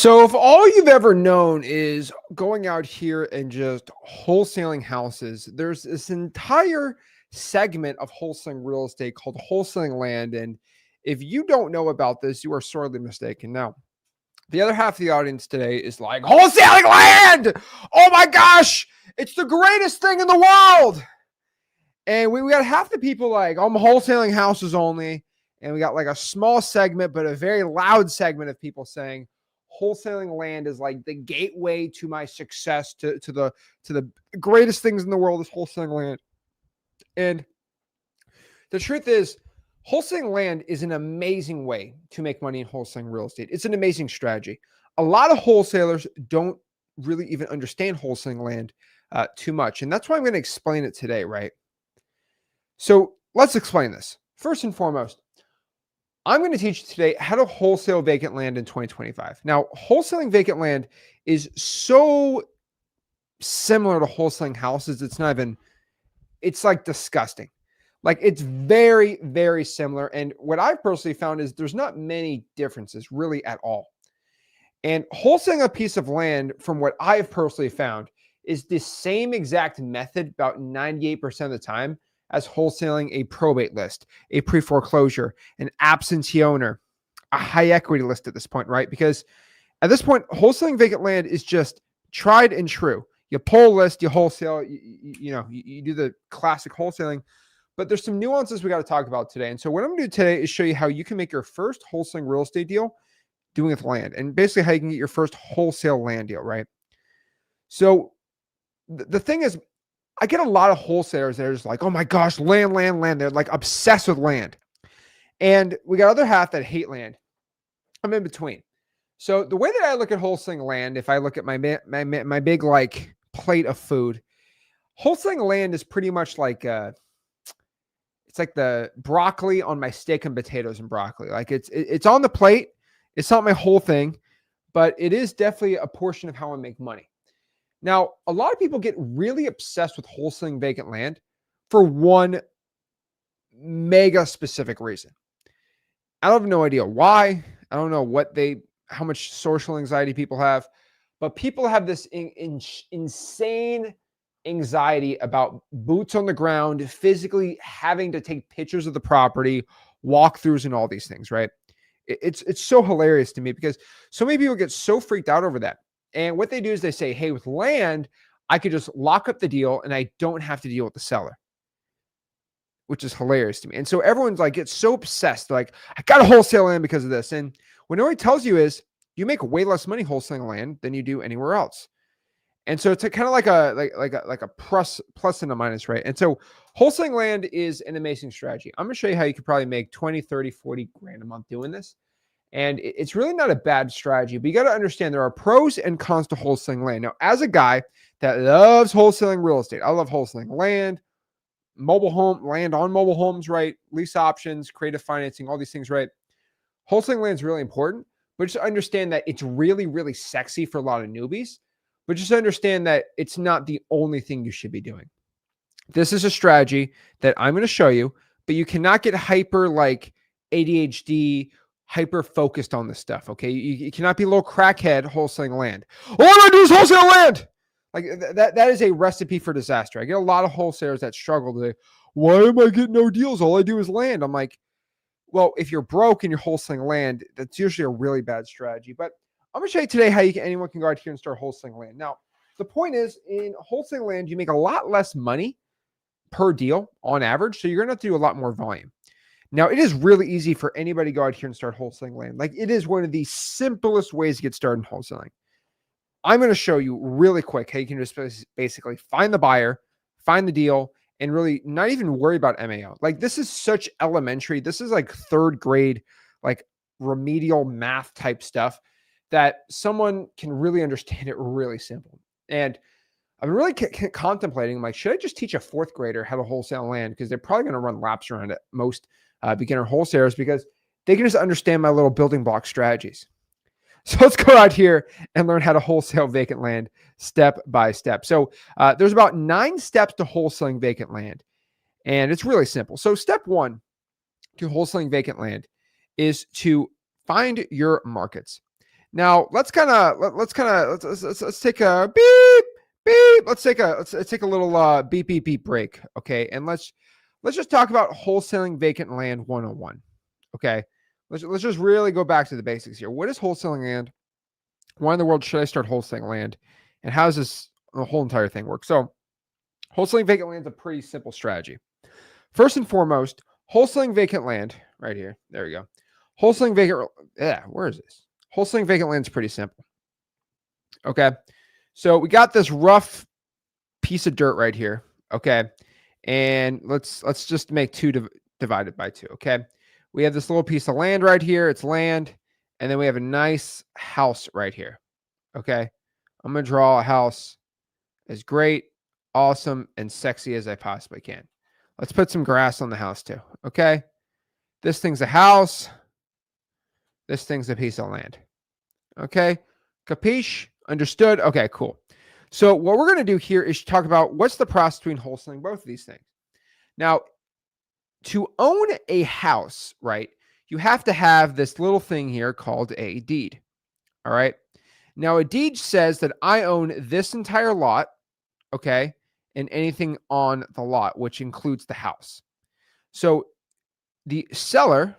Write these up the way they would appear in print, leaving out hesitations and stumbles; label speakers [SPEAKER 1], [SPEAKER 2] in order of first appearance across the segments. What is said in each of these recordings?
[SPEAKER 1] So if all you've ever known is going out here and just wholesaling houses, there's this entire segment of wholesaling real estate called wholesaling land. And if you don't know about this, you are sorely mistaken. Now, the other half of the audience today is like, wholesaling land! Oh my gosh, it's the greatest thing in the world. And we got half the people like, I'm wholesaling houses only. And we got like a small segment, but a very loud segment of people saying, wholesaling land is like the gateway to my success, to the greatest things in the world is wholesaling land. And the truth is, wholesaling land is an amazing way to make money in wholesaling real estate. It's an amazing strategy. A lot of wholesalers don't really even understand wholesaling land too much. And that's why I'm going to explain it today, right? So let's explain this. First and foremost, I'm going to teach you today how to wholesale vacant land in 2025. Now, wholesaling vacant land is so similar to wholesaling houses. It's like disgusting. Like it's very, very similar. And what I've personally found is there's not many differences really at all. And wholesaling a piece of land, from what I've personally found, is the same exact method about 98% of the time as wholesaling a probate list, a pre-foreclosure, an absentee owner, a high equity list at this point, right? Because at this point, wholesaling vacant land is just tried and true. You pull a list, you wholesale, you do the classic wholesaling, but there's some nuances we got to talk about today. And so what I'm going to do today is show you how you can make your first wholesaling real estate deal doing with land, and basically how you can get your first wholesale land deal, right? So the thing is, I get a lot of wholesalers that are just like, oh my gosh, land. They're like obsessed with land. And we got other half that hate land. I'm in between. So the way that I look at wholesaling land, if I look at my big like plate of food, wholesaling land is pretty much like it's like the broccoli on my steak and potatoes and broccoli. Like it's on the plate. It's not my whole thing, but it is definitely a portion of how I make money. Now, a lot of people get really obsessed with wholesaling vacant land for one mega specific reason. I have no idea why. I don't know how much social anxiety people have, but people have this insane anxiety about boots on the ground, physically having to take pictures of the property, walkthroughs, and all these things, right? It's so hilarious to me because so many people get so freaked out over that. And what they do is they say, hey, with land, I could just lock up the deal and I don't have to deal with the seller, which is hilarious to me. And so everyone's like, gets so obsessed. They're like, I got to wholesale land because of this. And what nobody tells you is you make way less money wholesaling land than you do anywhere else. And so it's kind of like a plus and a minus, right? And so wholesaling land is an amazing strategy. I'm going to show you how you could probably make 20, 30, 40 grand a month doing this. And it's really not a bad strategy, but you got to understand there are pros and cons to wholesaling land. Now, as a guy that loves wholesaling real estate, I love wholesaling land, land on mobile homes, right? Lease options, creative financing, all these things, right? Wholesaling land is really important, but just understand that it's really, really sexy for a lot of newbies, but just understand that it's not the only thing you should be doing. This is a strategy that I'm going to show you, but you cannot get hyper like ADHD, hyper focused on this stuff. Okay. You cannot be a little crackhead wholesaling land. All I do is wholesale land. Like that is a recipe for disaster. I get a lot of wholesalers that struggle to, why am I getting no deals? All I do is land. I'm like, well, if you're broke and you're wholesaling land, that's usually a really bad strategy. But I'm going to show you today how anyone can go out here and start wholesaling land. Now, the point is, in wholesaling land, you make a lot less money per deal on average. So you're going to have to do a lot more volume. Now, it is really easy for anybody to go out here and start wholesaling land. Like it is one of the simplest ways to get started in wholesaling. I'm going to show you really quick how you can just basically find the buyer, find the deal, and really not even worry about MAO. Like this is such elementary. This is like third grade, like remedial math type stuff that someone can really understand it really simple. And I've been really contemplating, like, should I just teach a fourth grader how to wholesale land? Because they're probably going to run laps around it, most beginner wholesalers, because they can just understand my little building block strategies. So let's go out here and learn how to wholesale vacant land step by step. So there's about 9 steps to wholesaling vacant land, and it's really simple. So step 1 to wholesaling vacant land is to find your markets. Now let's take a beep beep. Let's take a little beep beep beep break. Okay, and let's just talk about wholesaling vacant land 101. Okay, let's just really go back to the basics here. What is wholesaling land? Why in the world should I start wholesaling land? And how does this whole entire thing work? So wholesaling vacant land is a pretty simple strategy. First and foremost, wholesaling vacant land right here. There we go. Wholesaling vacant. Yeah, where is this? Wholesaling vacant land is pretty simple. Okay. So we got this rough piece of dirt right here. Okay. And let's just make divided by 2. Okay. We have this little piece of land right here. It's land. And then we have a nice house right here. Okay. I'm going to draw a house as great, awesome, and sexy as I possibly can. Let's put some grass on the house too. Okay. This thing's a house. This thing's a piece of land. Okay. Capiche? Understood? Okay, cool. So what we're going to do here is talk about what's the process between wholesaling both of these things. Now, to own a house, right, you have to have this little thing here called a deed. All right. Now, a deed says that I own this entire lot, okay, and anything on the lot, which includes the house. So the seller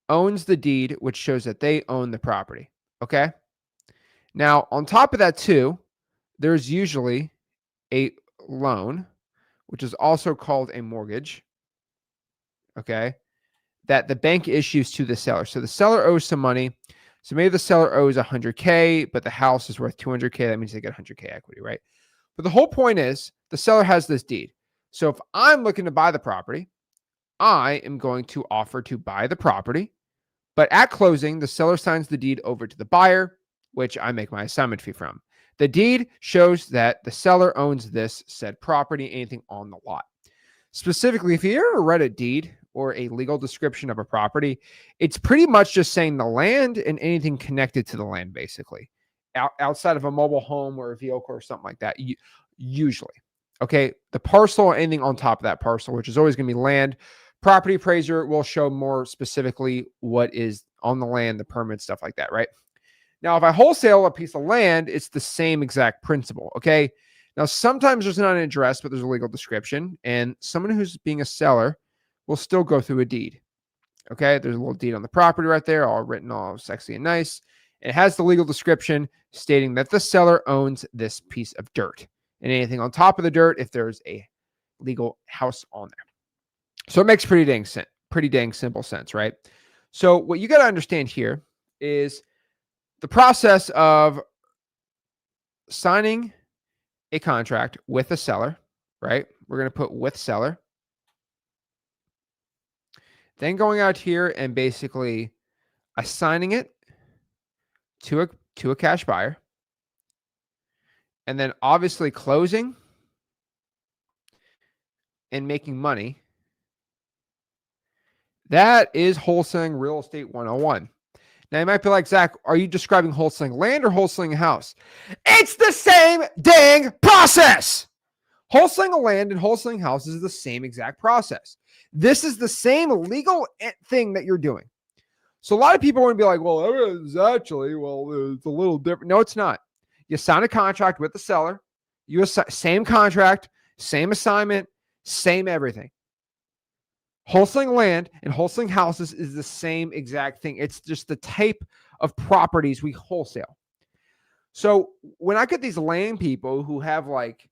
[SPEAKER 1] owns the deed, which shows that they own the property, okay? Now, on top of that, too, there's usually a loan, which is also called a mortgage, okay, that the bank issues to the seller. So the seller owes some money. So maybe the seller owes 100K, but the house is worth 200K. That means they get 100K equity, right? But the whole point is the seller has this deed. So if I'm looking to buy the property, I am going to offer to buy the property. But at closing, the seller signs the deed over to the buyer, which I make my assignment fee from. The deed shows that the seller owns this said property, anything on the lot. Specifically, if you ever read a deed or a legal description of a property, it's pretty much just saying the land and anything connected to the land, basically, outside of a mobile home or a vehicle or something like that, usually. Okay, the parcel, anything on top of that parcel, which is always going to be land. Property appraiser will show more specifically what is on the land, the permit, stuff like that, right? Now, if I wholesale a piece of land, it's the same exact principle, okay? Now, sometimes there's not an address, but there's a legal description, and someone who's being a seller will still go through a deed, okay? There's a little deed on the property right there, all written all sexy and nice. It has the legal description stating that the seller owns this piece of dirt, and anything on top of the dirt if there's a legal house on there. So it makes pretty dang simple sense, right? So what you got to understand here is the process of signing a contract with a seller, right? We're going to put with seller. Then going out here and basically assigning it to a cash buyer. And then obviously closing and making money. That is wholesaling real estate 101. Now you might be like, Zach, are you describing wholesaling land or wholesaling a house? It's the same dang process. Wholesaling a land and wholesaling houses is the same exact process. This is the same legal thing that you're doing. So a lot of people want to be like, well, it's actually, it's a little different. No, it's not. You sign a contract with the seller. Same contract, same assignment, same everything. Wholesaling land and wholesaling houses is the same exact thing. It's just the type of properties we wholesale. So when I get these land people who have like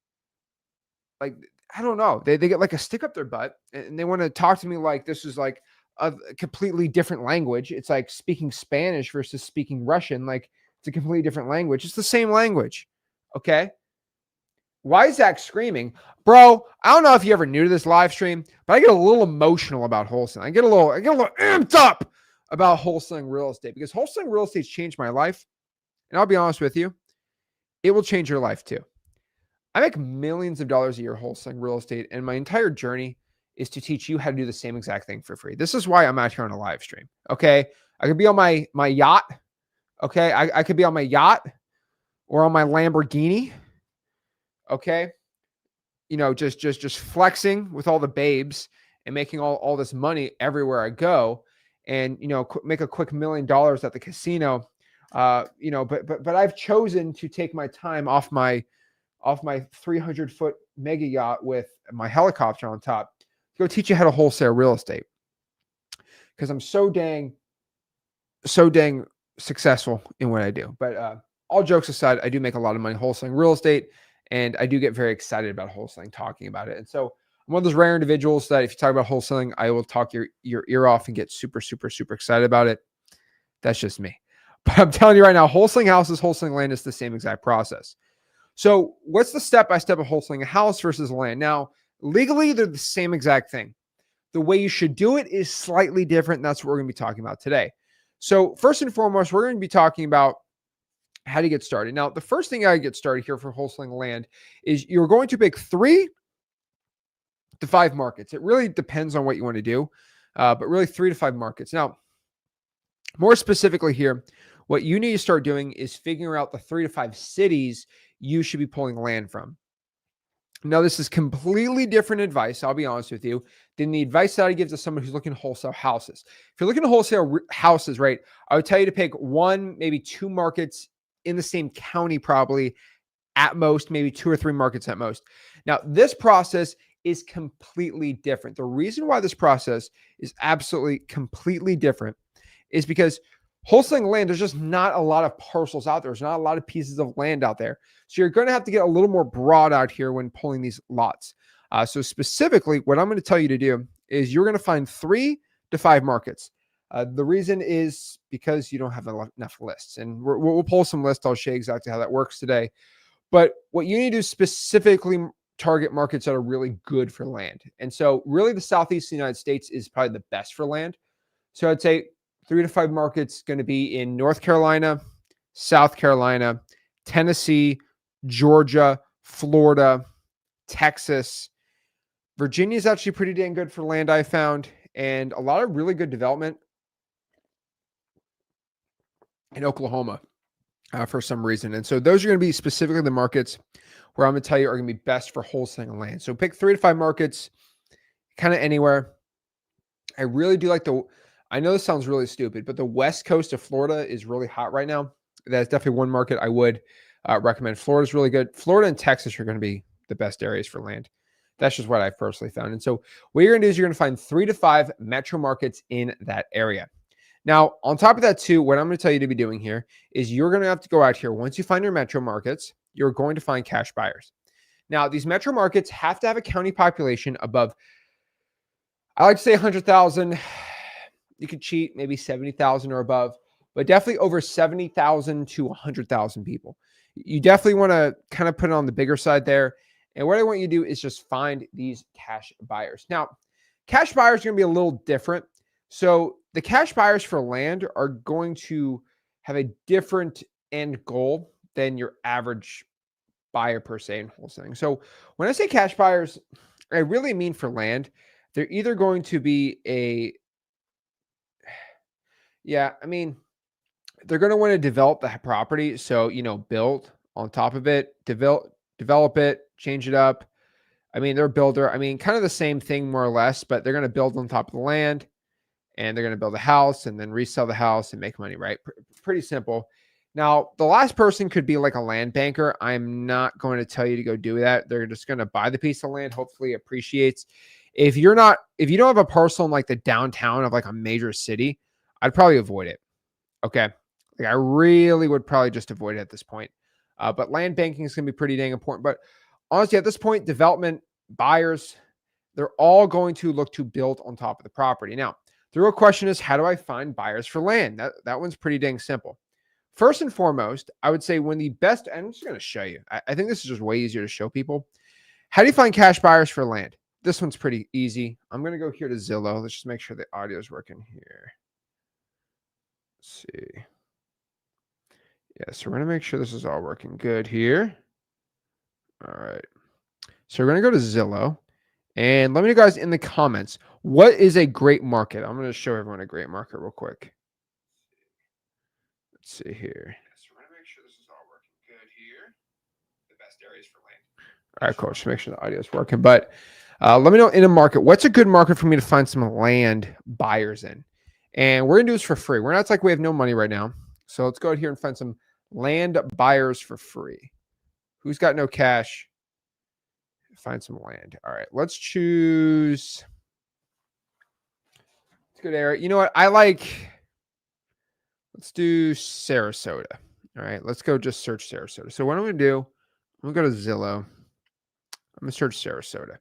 [SPEAKER 1] I don't know, they get like a stick up their butt and they want to talk to me like this is like a completely different language. It's like speaking Spanish versus speaking Russian. Like it's a completely different language. It's the same language. Okay. Why is Zach screaming? Bro, I don't know if you ever new to this live stream, but I get a little emotional about wholesaling. I get a little amped up about wholesaling real estate because wholesaling real estate's changed my life. And I'll be honest with you, it will change your life too. I make millions of dollars a year wholesaling real estate, and my entire journey is to teach you how to do the same exact thing for free. This is why I'm out here on a live stream. Okay. I could be on my yacht. Okay. I could be on my yacht or on my Lamborghini. Okay. You know, just flexing with all the babes and making all this money everywhere I go. and, make a quick $1 million at the casino. But I've chosen to take my time off my 300-foot mega yacht with my helicopter on top to go teach you how to wholesale real estate, because I'm so dang successful in what I do. But all jokes aside, I do make a lot of money wholesaling real estate, and I do get very excited about wholesaling, talking about it. And so I'm one of those rare individuals that if you talk about wholesaling, I will talk your ear off and get super, super, super excited about it. That's just me. But I'm telling you right now, wholesaling houses, wholesaling land is the same exact process. So what's the step-by-step of wholesaling a house versus land? Now, legally, they're the same exact thing. The way you should do it is slightly different, and that's what we're going to be talking about today. So first and foremost, we're going to be talking about how to get started. Now, the first thing I get started here for wholesaling land is you're going to pick 3 to 5 markets. It really depends on what you want to do, but really 3 to 5 markets. Now, more specifically here, what you need to start doing is figuring out the 3 to 5 cities you should be pulling land from. Now, this is completely different advice, I'll be honest with you, than the advice that I give to someone who's looking to wholesale houses. If you're looking to wholesale houses, right, I would tell you to pick 1, maybe 2 markets in the same county, probably at most, maybe 2 or 3 markets at most. Now, this process is completely different. The reason why this process is absolutely completely different is because wholesaling land, there's just not a lot of parcels out there. There's not a lot of pieces of land out there. So you're going to have to get a little more broad out here when pulling these lots. So specifically, what I'm going to tell you to do is you're going to find 3 to 5 markets. The reason is because you don't have enough lists. And we'll pull some lists. I'll show you exactly how that works today. But what you need to do is specifically target markets that are really good for land. And so really the Southeast United States is probably the best for land. So I'd say 3 to 5 markets going to be in North Carolina, South Carolina, Tennessee, Georgia, Florida, Texas. Virginia is actually pretty dang good for land, I found, and a lot of really good development in Oklahoma for some reason. And so those are going to be specifically the markets where I'm going to tell you are going to be best for wholesaling land. So pick 3 to 5 markets, kind of anywhere. I really do like I know this sounds really stupid, but the west coast of Florida is really hot right now. That's definitely one market I would recommend. Florida's really good. Florida and Texas are going to be the best areas for land. That's just what I've personally found. And so what you're going to do is you're going to find 3 to 5 metro markets in that area. Now, on top of that too, what I'm going to tell you to be doing here is you're going to have to go out here. Once you find your metro markets, you're going to find cash buyers. Now, these metro markets have to have a county population above, I like to say 100,000. You could cheat, maybe 70,000 or above, but definitely over 70,000 to 100,000 people. You definitely want to kind of put it on the bigger side there. And what I want you to do is just find these cash buyers. Now, cash buyers are going to be a little different. So the cash buyers for land are going to have a different end goal than your average buyer per se in wholesaling. So when I say cash buyers, I really mean for land. They're either going to be they're going to want to develop the property. So, build on top of it, develop it, change it up. They're a builder. Kind of the same thing more or less, but they're going to build on top of the land and they're going to build a house and then resell the house and make money, right? Pretty simple. Now, the last person could be like a land banker. I'm not going to tell you to go do that. They're just going to buy the piece of land, hopefully it appreciates. If you don't have a parcel in like the downtown of like a major city, I'd probably avoid it. Okay. Like I really would probably just avoid it at this point. But land banking is going to be pretty dang important. But honestly, at this point, development buyers, they're all going to look to build on top of the property. Now, the real question is, how do I find buyers for land? That one's pretty dang simple. First and foremost, I would say and I'm just going to show you. I think this is just way easier to show people. How do you find cash buyers for land? This one's pretty easy. I'm going to go here to Zillow. Let's just make sure the audio is working here. Let's see. Yeah, so we're going to make sure this is all working good here. All right. So we're going to go to Zillow. And let me know, guys, in the comments, what is a great market? I'm going to show everyone a great market real quick. Let's see here. So we're going to make sure this is all working good here. The best areas for land. All right, cool. Just make sure the audio is working. But let me know in a market, what's a good market for me to find some land buyers in? And we're going to do this for free. We're not like we have no money right now. So let's go out here and find some land buyers for free. Who's got no cash? Find some land. All right, let's choose. Let's go there. You know what? Let's do Sarasota. All right, let's go just search Sarasota. So what I'm going to do, I'm going to go to Zillow. I'm going to search Sarasota.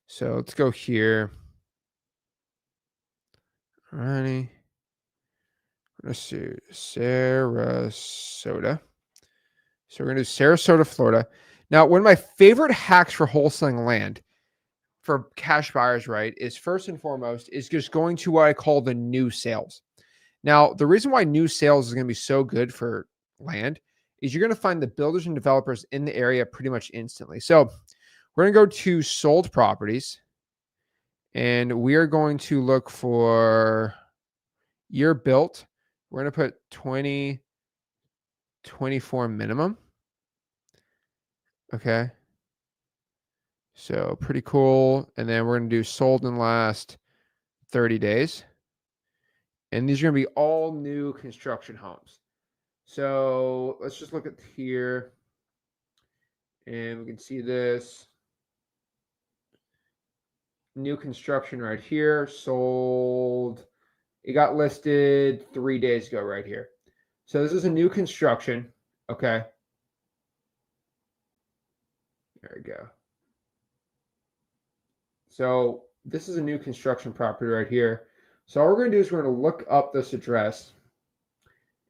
[SPEAKER 1] So let's go here. All righty. Let's see, Sarasota. So we're going to do Sarasota, Florida. Now, one of my favorite hacks for wholesaling land for cash buyers, right, is first and foremost is just going to what I call the new sales. Now, the reason why new sales is going to be so good for land is you're going to find the builders and developers in the area pretty much instantly. So we're going to go to sold properties, and we are going to look for year built. We're going to put 2024 minimum. Okay. So pretty cool. And then we're going to do sold in the last 30 days. And these are going to be all new construction homes. So let's just look at here. And we can see this. New construction right here. Sold. It got listed 3 days ago right here. So this is a new construction. Okay. There we go. So this is a new construction property right here. So all we're going to do is we're going to look up this address,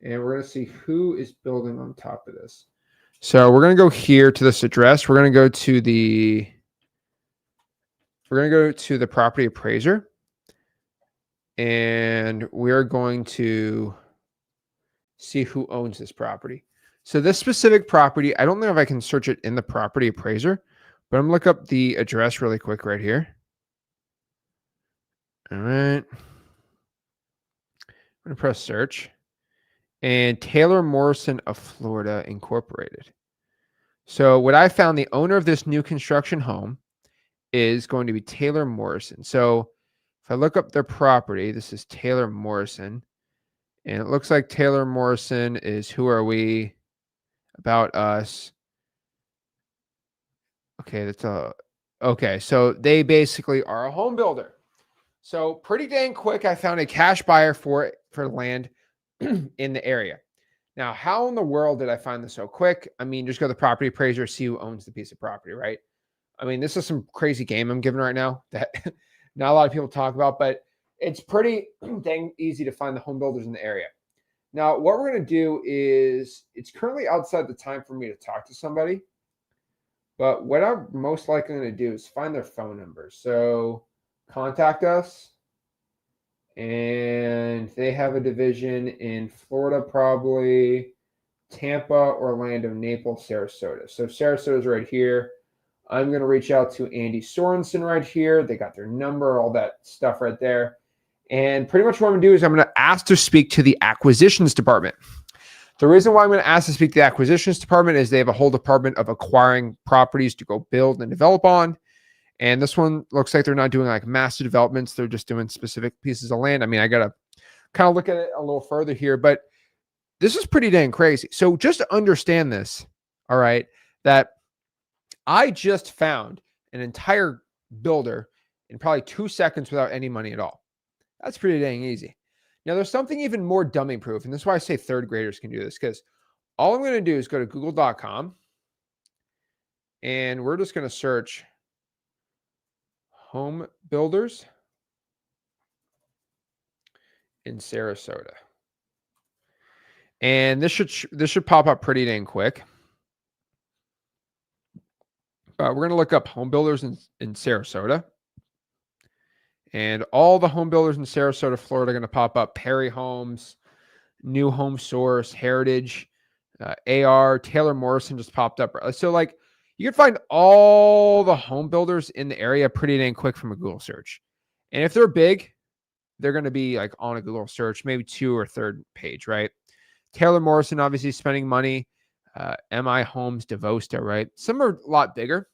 [SPEAKER 1] and we're going to see who is building on top of this. So we're going to go here to this address. We're going to go to the property appraiser, and we're going to see who owns this property. So this specific property, I don't know if I can search it in the property appraiser, but I'm going to look up the address really quick right here. All right. I'm going to press search. And Taylor Morrison of Florida Incorporated. So what I found, the owner of this new construction home is going to be Taylor Morrison. So if I look up their property, this is Taylor Morrison. And it looks like Taylor Morrison is Who Are We? About Us. Okay, okay. So they basically are a home builder. So pretty dang quick, I found a cash buyer for land in the area. Now, how in the world did I find this so quick? I mean, just go to the property appraiser, see who owns the piece of property, right? I mean, this is some crazy game I'm giving right now that not a lot of people talk about, but it's pretty dang easy to find the home builders in the area. Now, what we're going to do is, it's currently outside the time for me to talk to somebody, but what I'm most likely going to do is find their phone number. So contact us. And they have a division in Florida, probably Tampa, Orlando, Naples, Sarasota. So Sarasota is right here. I'm going to reach out to Andy Sorensen right here. They got their number, all that stuff right there. And pretty much what I'm going to do is I'm going to ask to speak to the acquisitions department. The reason why I'm going to ask to speak to the acquisitions department is they have a whole department of acquiring properties to go build and develop on. And this one looks like they're not doing like massive developments. They're just doing specific pieces of land. I mean, I got to kind of look at it a little further here, but this is pretty dang crazy. So just to understand this, all right, that I just found an entire builder in probably 2 seconds without any money at all. That's pretty dang easy. Now, there's something even more dummy proof. And this is why I say third graders can do this, because all I'm going to do is go to google.com, and we're just going to search home builders in Sarasota. And this should pop up pretty dang quick. But we're going to look up home builders in Sarasota. And all the home builders in Sarasota, Florida are going to pop up. Perry Homes, New Home Source, Heritage, AR, Taylor Morrison just popped up. So like, you can find all the home builders in the area pretty dang quick from a Google search. And if they're big, they're going to be like on a Google search, maybe 2 or 3rd page, right? Taylor Morrison, obviously spending money. MI Homes, Devosta, right? Some are a lot bigger.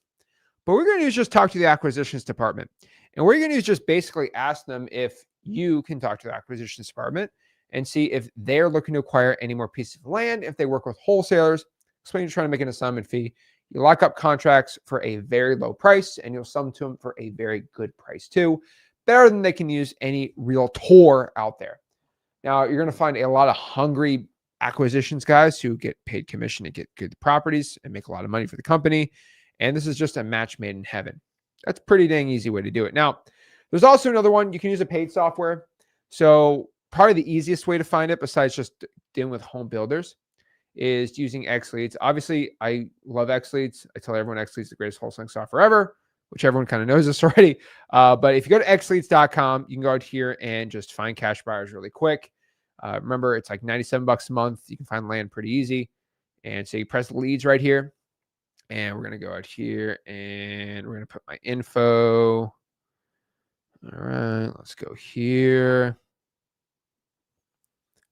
[SPEAKER 1] But what we're going to do is just talk to the acquisitions department. And what you're going to do is just basically ask them if you can talk to the acquisitions department and see if they're looking to acquire any more pieces of land. If they work with wholesalers, explain you're trying to make an assignment fee. You lock up contracts for a very low price, and you'll sell them to them for a very good price too, better than they can use any realtor out there. Now, you're going to find a lot of hungry acquisitions guys who get paid commission to get good properties and make a lot of money for the company. And this is just a match made in heaven. That's a pretty dang easy way to do it. Now, there's also another one. You can use a paid software. So probably the easiest way to find it, besides just dealing with home builders, is using XLeads. Obviously, I love XLeads. I tell everyone XLeads is the greatest wholesaling software ever, which everyone kind of knows this already. But if you go to xleads.com, you can go out here and just find cash buyers really quick. Remember, it's like $97 a month. You can find land pretty easy. And so you press leads right here. And we're going to go out here and we're going to put my info. All right, let's go here.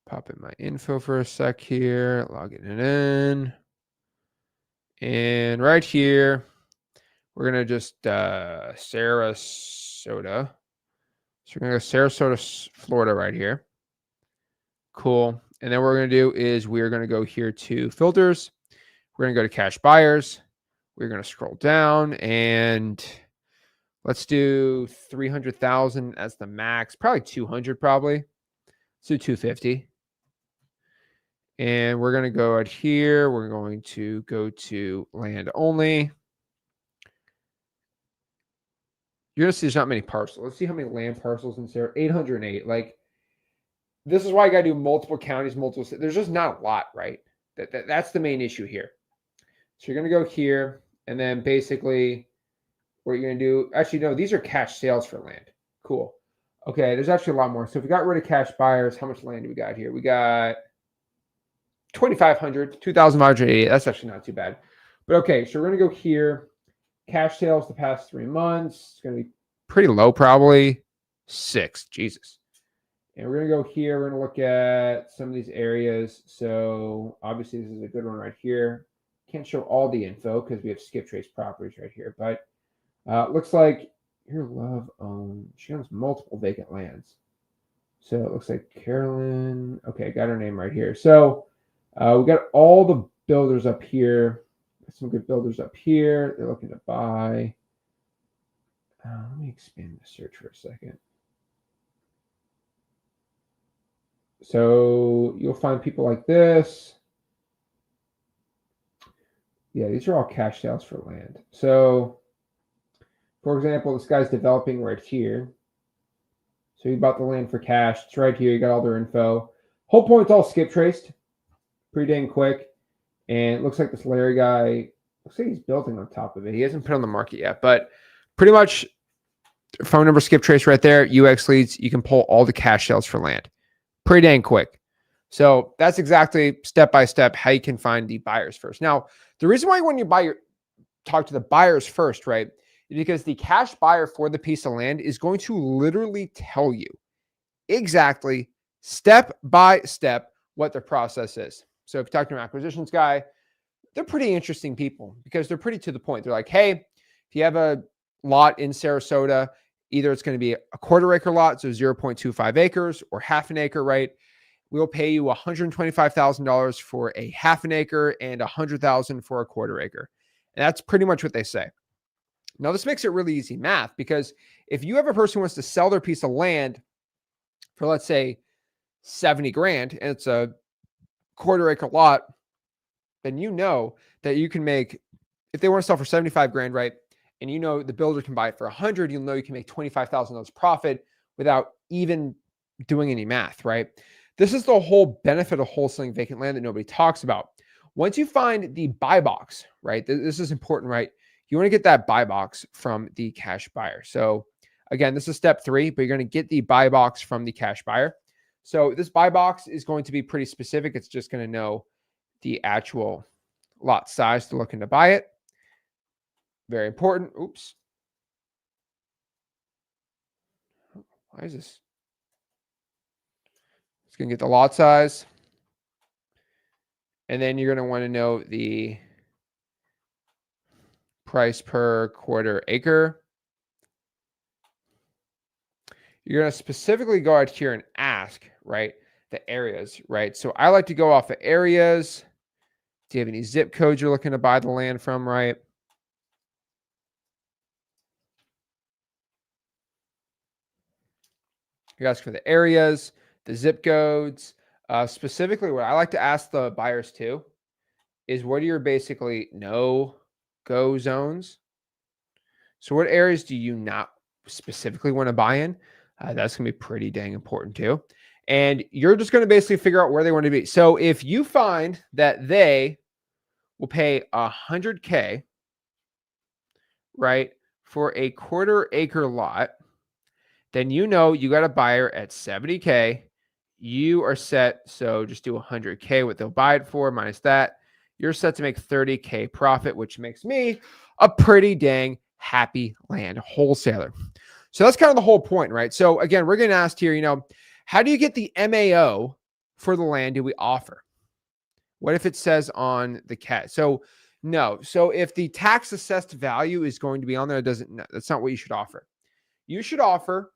[SPEAKER 1] Pop in my info for a sec here. Logging it in. And right here, we're going to just Sarasota. So we're going to go Sarasota, Florida right here. Cool. And then what we're going to do is we're going to go here to filters. We're going to go to cash buyers. We're going to scroll down and let's do 300,000 as the max, probably 200 probably. Let's do 250. And we're going to go out here. We're going to go to land only. You're going to see there's not many parcels. Let's see how many land parcels in there. 808. Like, this is why I got to do multiple counties, multiple cities. There's just not a lot, right? That's the main issue here. So you're going to go here, and then basically what you're going to do, actually, no, these are cash sales for land. Cool. Okay, there's actually a lot more. So if we got rid of cash buyers, how much land do we got here? We got 2,500, 2,580. That's actually not too bad. But okay, so we're going to go here. Cash sales the past 3 months. It's going to be pretty low, probably 6. Jesus. And we're going to go here. We're going to look at some of these areas. So obviously this is a good one right here. Can't show all the info because we have skip trace properties right here. But looks like your love owns. She owns multiple vacant lands. So it looks like Carolyn. Okay, got her name right here. So we got all the builders up here. Some good builders up here. They're looking to buy. Let me expand the search for a second. So you'll find people like this. Yeah, these are all cash sales for land. So, for example, this guy's developing right here. So he bought the land for cash. It's right here. You got all their info. Whole point's all skip traced. Pretty dang quick. And it looks like this Larry guy, looks like he's building on top of it. He hasn't put it on the market yet, but pretty much phone number skip trace right there. UX leads. You can pull all the cash sales for land. Pretty dang quick. So that's exactly step by step how you can find the buyers first. Now, the reason why when you talk to the buyers first, right, is because the cash buyer for the piece of land is going to literally tell you exactly step by step what their process is. So if you talk to an acquisitions guy, they're pretty interesting people because they're pretty to the point. They're like, hey, if you have a lot in Sarasota, either it's going to be a quarter acre lot, so 0.25 acres, or half an acre, right? We'll pay you $125,000 for a half an acre and $100,000 for a quarter acre. And that's pretty much what they say. Now, this makes it really easy math because if you have a person who wants to sell their piece of land for, let's say, 70 grand, and it's a quarter acre lot, then you know that you can make, if they want to sell for 75 grand, right? And you know the builder can buy it for 100, you'll know you can make $25,000 profit without even doing any math, right? This is the whole benefit of wholesaling vacant land that nobody talks about. Once you find the buy box, right? This is important, right? You want to get that buy box from the cash buyer. So again, this is step 3, but you're going to get the buy box from the cash buyer. So this buy box is going to be pretty specific. It's just going to know the actual lot size to looking to buy it. Very important. Oops. Why is this? It's going to get the lot size. And then you're going to want to know the price per quarter acre. you're going to specifically go out here and ask, right, the areas, right? So I like to go off of areas. Do you have any zip codes you're looking to buy the land from, right? You ask for the areas, the zip codes. Specifically, what I like to ask the buyers too is what are your basically no-go zones? So what areas do you not specifically want to buy in? That's going to be pretty dang important too. And you're just going to basically figure out where they want to be. So if you find that they will pay 100K, right, for a quarter-acre lot, then you know you got a buyer at 70K. You are set. So just do 100K, what they'll buy it for minus that. You're set to make 30K profit, which makes me a pretty dang happy land wholesaler. So that's kind of the whole point, right? So again, we're getting asked here, how do you get the MAO for the land do we offer? What if it says on the CAT? So no. So if the tax assessed value is going to be on there, that's not what you should offer. You should offer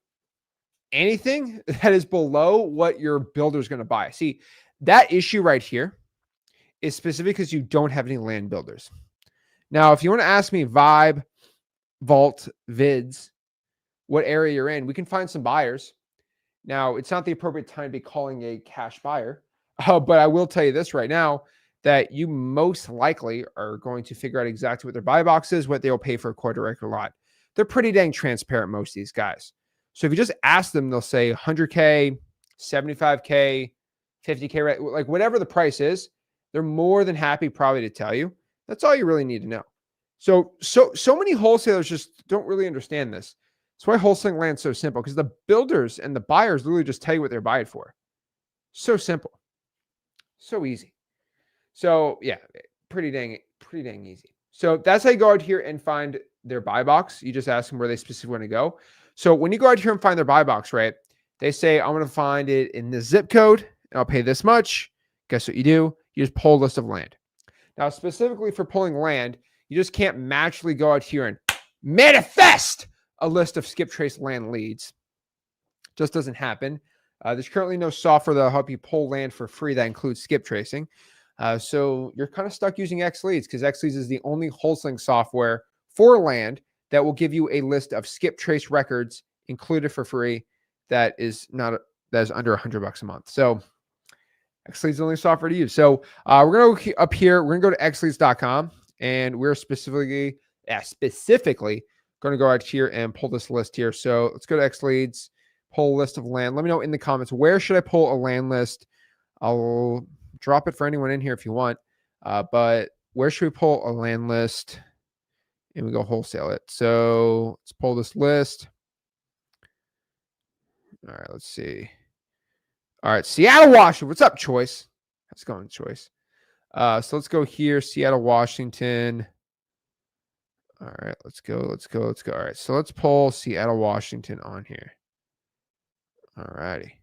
[SPEAKER 1] anything that is below what your builder is going to buy. See, that issue right here is specific because you don't have any land builders. Now, if you want to ask me Vibe, Vault, Vids, what area you're in, we can find some buyers. Now, it's not the appropriate time to be calling a cash buyer, but I will tell you this right now, that you most likely are going to figure out exactly what their buy box is, what they'll pay for a quarter-acre lot. They're pretty dang transparent, most of these guys. So if you just ask them, they'll say 100K, 75K, 50K, right? Like whatever the price is, they're more than happy probably to tell you. That's all you really need to know. So many wholesalers just don't really understand this. That's why wholesaling land's so simple, because the builders and the buyers literally just tell you what they're buying for. So simple. So easy. So yeah, pretty dang easy. So that's how you go out here and find their buy box. You just ask them where they specifically want to go. So when you go out here and find their buy box, right? They say, I'm going to find it in this zip code and I'll pay this much. Guess what you do? You just pull a list of land. Now, specifically for pulling land, you just can't magically go out here and manifest a list of skip trace land leads. Just doesn't happen. There's currently no software that'll help you pull land for free that includes skip tracing. So you're kind of stuck using X Leads, because X Leads is the only wholesaling software for land that will give you a list of skip trace records included for free that is under $100 a month. So X Leads is the only software to use. So we're going to go up here. We're going to go to xleads.com, and we're specifically going to go out here and pull this list here. So let's go to X Leads, pull a list of land. Let me know in the comments, where should I pull a land list? I'll drop it for anyone in here if you want. But where should we pull a land list? And we go wholesale it. So let's pull this list. All right, let's see. All right, Seattle, Washington. What's up, Choice? How's it going, Choice? So let's go here, Seattle, Washington. All right, let's go. All right, so let's pull Seattle, Washington on here. All righty.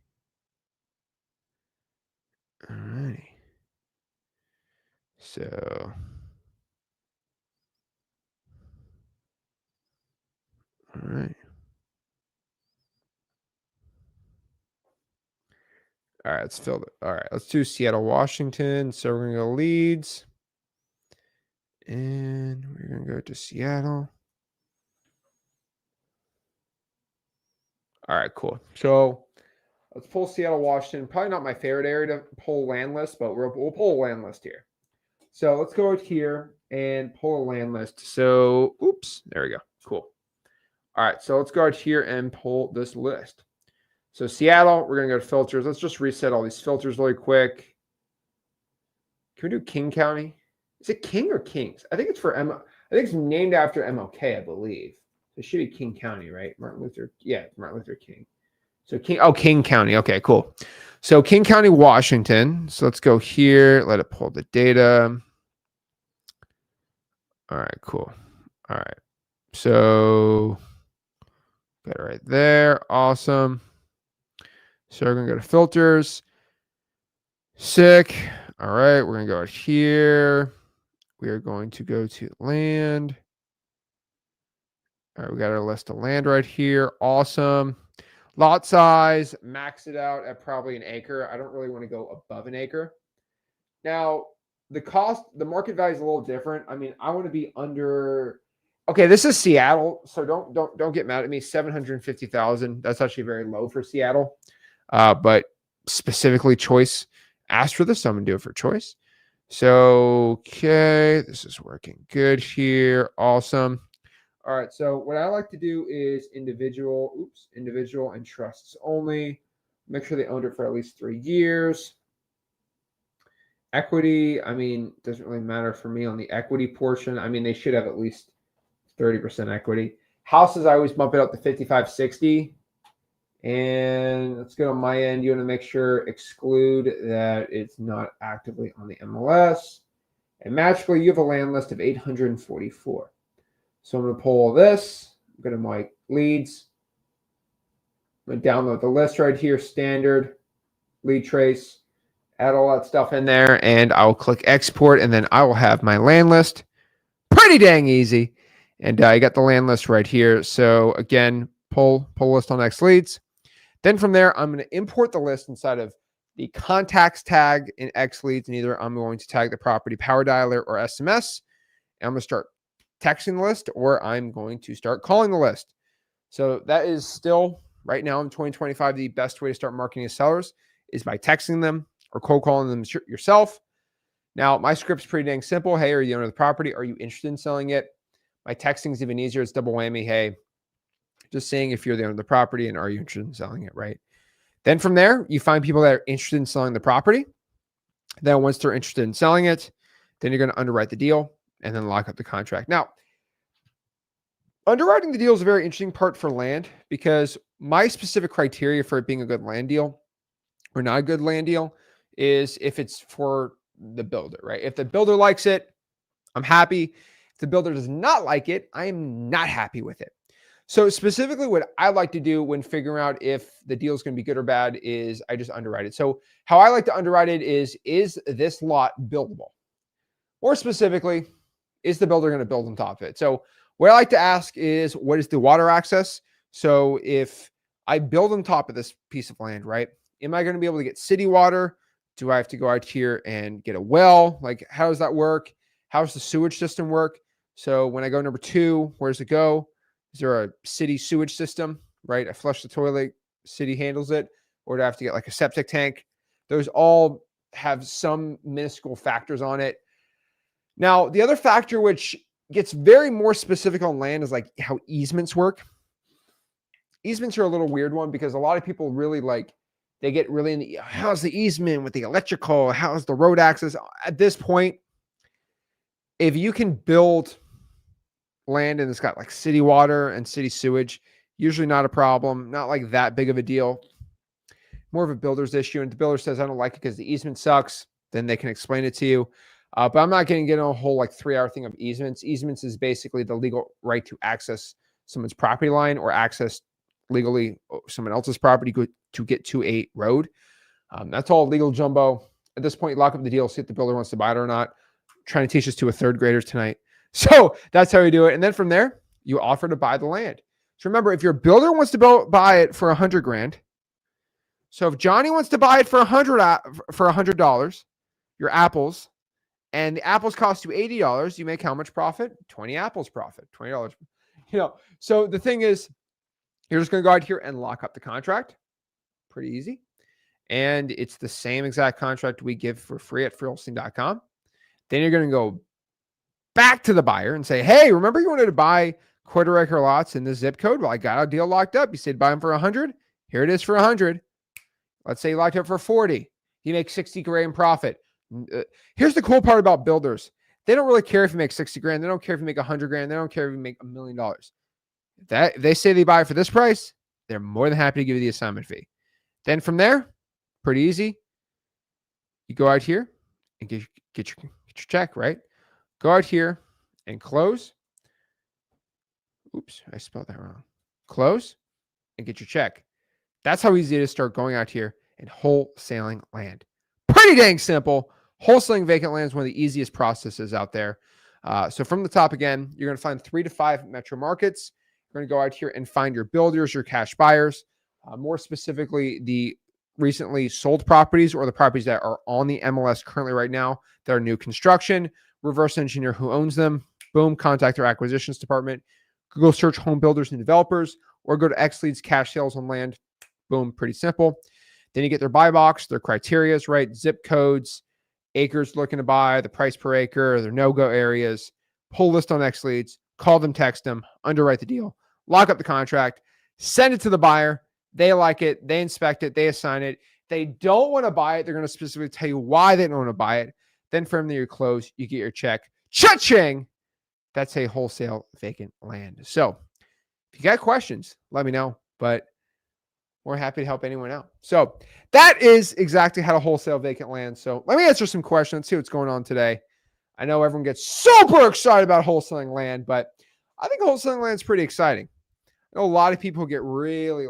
[SPEAKER 1] So, all right. All right, let's fill it. All right, let's do Seattle, Washington. So we're going to go leads. And we're going to go to Seattle. All right, cool. So let's pull Seattle, Washington. Probably not my favorite area to pull land list, but we'll pull a land list here. So let's go out here and pull a land list. So, oops, there we go. Cool. All right, so let's go out here and pull this list. So Seattle, we're going to go to filters. Let's just reset all these filters really quick. Can we do King County? Is it King or Kings? I think it's for I think it's named after MLK, I believe. It should be King County, right? Martin Luther King. So King County. Okay, cool. So King County, Washington. So let's go here. Let it pull the data. All right, cool. All right. So got it right there. Awesome. So we're going to go to filters. Sick. All right. We're going to go out here. We are going to go to land. All right. We got our list of land right here. Awesome. Lot size, max it out at probably an acre. I don't really want to go above an acre. Now, the market value is a little different. I mean, I want to be under. Okay, this is Seattle, so don't get mad at me. 750,000. That's actually very low for Seattle. But specifically, Choice asked for this, so I'm gonna do it for Choice. So, okay, this is working good here. Awesome. All right, so what I like to do is individual and trusts only. Make sure they owned it for at least 3 years. Equity, I mean, doesn't really matter for me on the equity portion. I mean, they should have at least 30% equity. Houses, I always bump it up to 55, 60. And let's go on my end. You want to make sure exclude that it's not actively on the MLS. And magically, you have a land list of 844. So I'm going to pull all this. I'm going to my leads. I'm going to download the list right here, standard, lead trace, add all that stuff in there, and I'll click export, and then I will have my land list. Pretty dang easy. And I got the land list right here. So again, pull list on X leads. Then from there, I'm going to import the list inside of the contacts tag in X leads, and either I'm going to tag the property power dialer or SMS, and I'm going to start texting the list, or I'm going to start calling the list. So that is still right now in 2025, the best way to start marketing to sellers is by texting them or cold calling them yourself. Now, my script's pretty dang simple. Hey, are you the owner of the property? Are you interested in selling it? My texting is even easier. It's double whammy. Hey, just saying if you're the owner of the property and are you interested in selling it, right? Then from there, you find people that are interested in selling the property. Then once they're interested in selling it, then you're going to underwrite the deal and then lock up the contract. Now, underwriting the deal is a very interesting part for land because my specific criteria for it being a good land deal or not a good land deal is if it's for the builder, right? If the builder likes it, I'm happy. If the builder does not like it, I am not happy with it. So specifically what I like to do when figuring out if the deal is going to be good or bad is I just underwrite it. So how I like to underwrite it is this lot buildable? Or specifically, is the builder going to build on top of it? So what I like to ask is, what is the water access? So if I build on top of this piece of land, right? Am I going to be able to get city water? Do I have to go out here and get a well? Like, how does that work? How does the sewage system work? So when I go number 2, where does it go? Is there a city sewage system, right? I flush the toilet, city handles it, or do I have to get like a septic tank? Those all have some minuscule factors on it. Now, the other factor, which gets very more specific on land, is like how easements work. Easements are a little weird one because a lot of people really they get really in the, how's the easement with the electrical? How's the road access? At this point, if you can build land and it's got like city water and city sewage, usually not a problem, not like that big of a deal. More of a builder's issue. And the builder says, I don't like it because the easement sucks, then they can explain it to you. But I'm not going to get on a whole like 3-hour thing of easements. Easements is basically the legal right to access someone's property line or access legally someone else's property to get to a road. That's all legal jumbo. At this point, you lock up the deal, see if the builder wants to buy it or not. I'm trying to teach this to a 3rd graders tonight. So that's how you do it. And then from there, you offer to buy the land. So remember, if your builder wants to buy it for $100,000, so if Johnny wants to buy it for $100, your apples, and the apples cost you $80, you make how much profit? 20 apples profit, $20. So the thing is, you're just going to go out here and lock up the contract. Pretty easy. And it's the same exact contract we give for free at freeholstein.com. Then you're going to go back to the buyer and say, hey, remember you wanted to buy quarter acre lots in this zip code? Well, I got a deal locked up. You said buy them for 100. Here it is for 100. Let's say you locked up for 40. You make 60 grand in profit. Here's the cool part about builders. They don't really care if you make 60 grand. They don't care if you make 100 grand. They don't care if you make $1 million. That they say they buy it for this price, they're more than happy to give you the assignment fee. Then from there, pretty easy. You go out here and get your check, right? Go out here and close. Oops, I spelled that wrong. Close and get your check. That's how easy it is to start going out here and wholesaling land. Pretty dang simple. Wholesaling vacant land is one of the easiest processes out there. So from the top again, you're going to find 3 to 5 metro markets. You're going to go out here and find your builders, your cash buyers. more specifically the recently sold properties or the properties that are on the MLS currently right now that are new construction. Reverse engineer who owns them. Boom, contact their acquisitions department. Google search home builders and developers, or go to X Leads cash sales on land. Boom, pretty simple. Then you get their buy box, their criterias, right? Zip codes, acres looking to buy, the price per acre, their no-go areas. Pull list on X Leads, call them, text them, underwrite the deal, lock up the contract, send it to the buyer. They like it, they inspect it, they assign it. They don't want to buy it. They're going to specifically tell you why they don't want to buy it. Then from there, you close, you get your check. Cha-ching! That's a wholesale vacant land. So if you got questions, let me know. But we're happy to help anyone out. So that is exactly how to wholesale vacant land. So let me answer some questions, see what's going on today. I know everyone gets super excited about wholesaling land, but I think wholesaling land is pretty exciting. I know a lot of people get really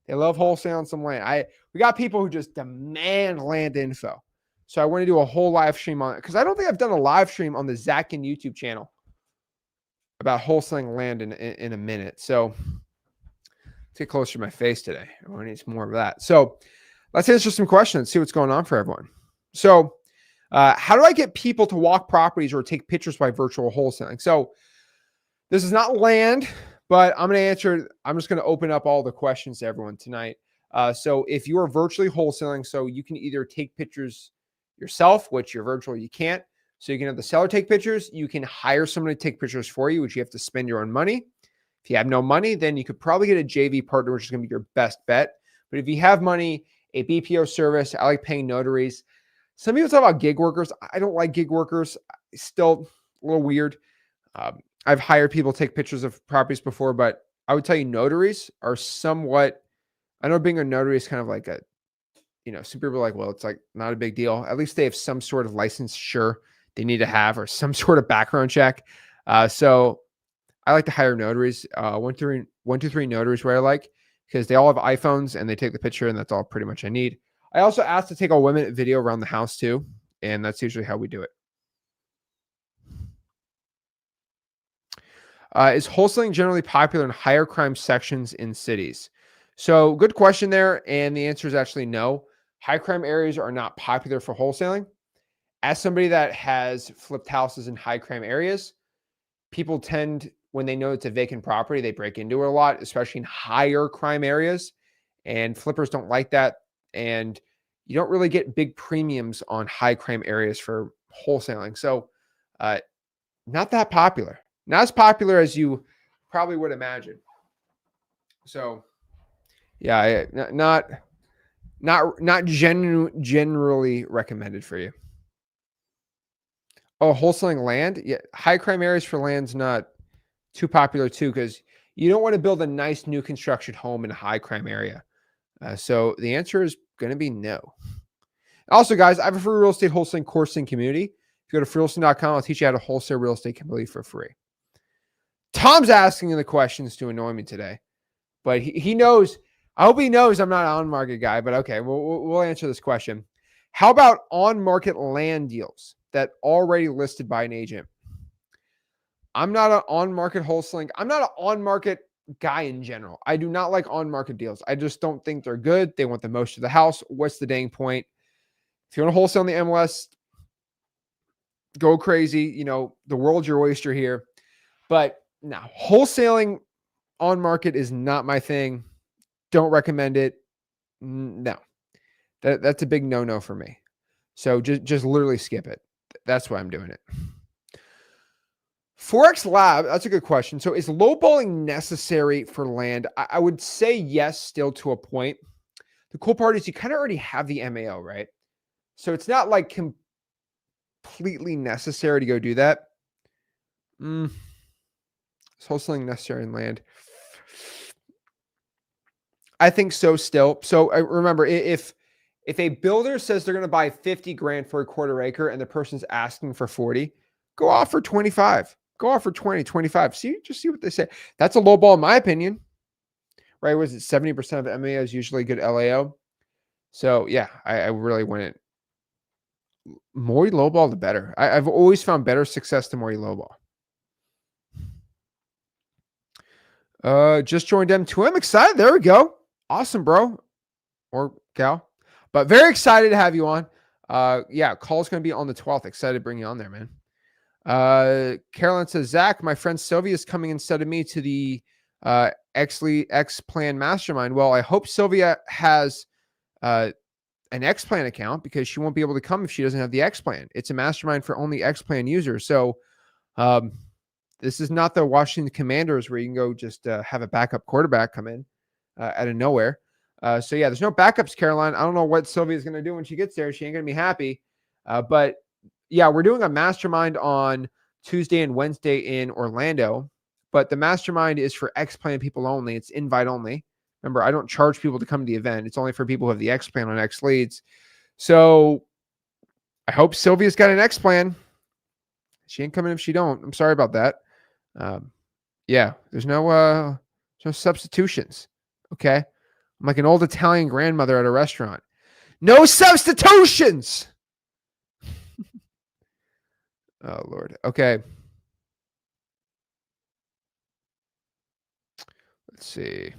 [SPEAKER 1] they love wholesaling some land. We got people who just demand land info. So I want to do a whole live stream on it because I don't think I've done a live stream on the Zach Ginn YouTube channel about wholesaling land in a minute. So let's get closer to my face today. I need more of that. So let's answer some questions, see what's going on for everyone. So how do I get people to walk properties or take pictures by virtual wholesaling? So this is not land, but I'm going to answer. I'm just going to open up all the questions to everyone tonight. So if you are virtually wholesaling, so you can either take pictures yourself, which you're virtual, you can't. So you can have the seller take pictures. You can hire someone to take pictures for you, which you have to spend your own money. If you have no money, then you could probably get a JV partner, which is going to be your best bet. But if you have money, a BPO service, I like paying notaries. Some people talk about gig workers. I don't like gig workers. Still a little weird. I've hired people to take pictures of properties before, but I would tell you notaries are somewhat, I know being a notary is kind of like some people are like, well, it's like not a big deal. At least they have some sort of licensure they need to have or some sort of background check. So I like to hire notaries. 123 notaries where I like, because they all have iPhones and they take the picture and that's all pretty much I need. I also ask to take a 1-minute video around the house too. And that's usually how we do it. Is wholesaling generally popular in higher crime sections in cities? So good question there. And the answer is actually no. High crime areas are not popular for wholesaling. As somebody that has flipped houses in high crime areas, people tend, when they know it's a vacant property, they break into it a lot, especially in higher crime areas. And flippers don't like that. And you don't really get big premiums on high crime areas for wholesaling. So not that popular. Not as popular as you probably would imagine. So yeah, not generally recommended for you. Oh, wholesaling land? Yeah, high crime areas for land's not too popular too, because you don't want to build a nice new construction home in a high crime area. So the answer is going to be no. Also, guys, I have a free real estate wholesaling course and community. If you go to freewholesaling.com, I'll teach you how to wholesale real estate completely for free. Tom's asking the questions to annoy me today, but he knows. I hope he knows I'm not an on-market guy, but okay, we'll answer this question. How about on-market land deals that already listed by an agent? I'm not an on-market wholesaling. I'm not an on-market guy in general. I do not like on-market deals. I just don't think they're good. They want the most of the house. What's the dang point? If you want to wholesale on the MLS, go crazy. The world's your oyster here. But now, wholesaling on market is not my thing. Don't recommend it. No, that's a big no-no for me. So just literally skip it. That's why I'm doing it. Forex Lab, that's a good question. So is lowballing necessary for land? I would say yes, still to a point. The cool part is you kind of already have the MAO, right? So it's not like completely necessary to go do that. Is wholesaling necessary in land? I think so still. So remember, if a builder says they're going to buy 50 grand for a quarter acre and the person's asking for 40, go off for 25. Go off for 20, 25. Just see what they say. That's a low ball in my opinion. Right? Was it 70% of MAO is usually good LAO? So yeah, I really wouldn't. More you lowball, the better. I've always found better success the more you lowball. Just joined M2. I'm excited. There we go. Awesome, bro or gal. But very excited to have you on. Yeah, call's going to be on the 12th. Excited to bring you on there, man. Caroline says, Zach, my friend Sylvia is coming instead of me to the X Plan Mastermind. Well, I hope Sylvia has an X Plan account because she won't be able to come if she doesn't have the X Plan. It's a mastermind for only X Plan users. So this is not the Washington Commanders where you can go just have a backup quarterback come in out of nowhere. So yeah, there's no backups, Caroline. I don't know what Sylvia's going to do when she gets there. She ain't going to be happy. But yeah, we're doing a mastermind on Tuesday and Wednesday in Orlando. But the mastermind is for X Plan people only. It's invite only. Remember, I don't charge people to come to the event. It's only for people who have the X Plan on X Leads. So I hope Sylvia's got an X Plan. She ain't coming if she don't. I'm sorry about that. Yeah, there's no substitutions. Okay. I'm like an old Italian grandmother at a restaurant. No substitutions. Oh, Lord. Okay. Let's see.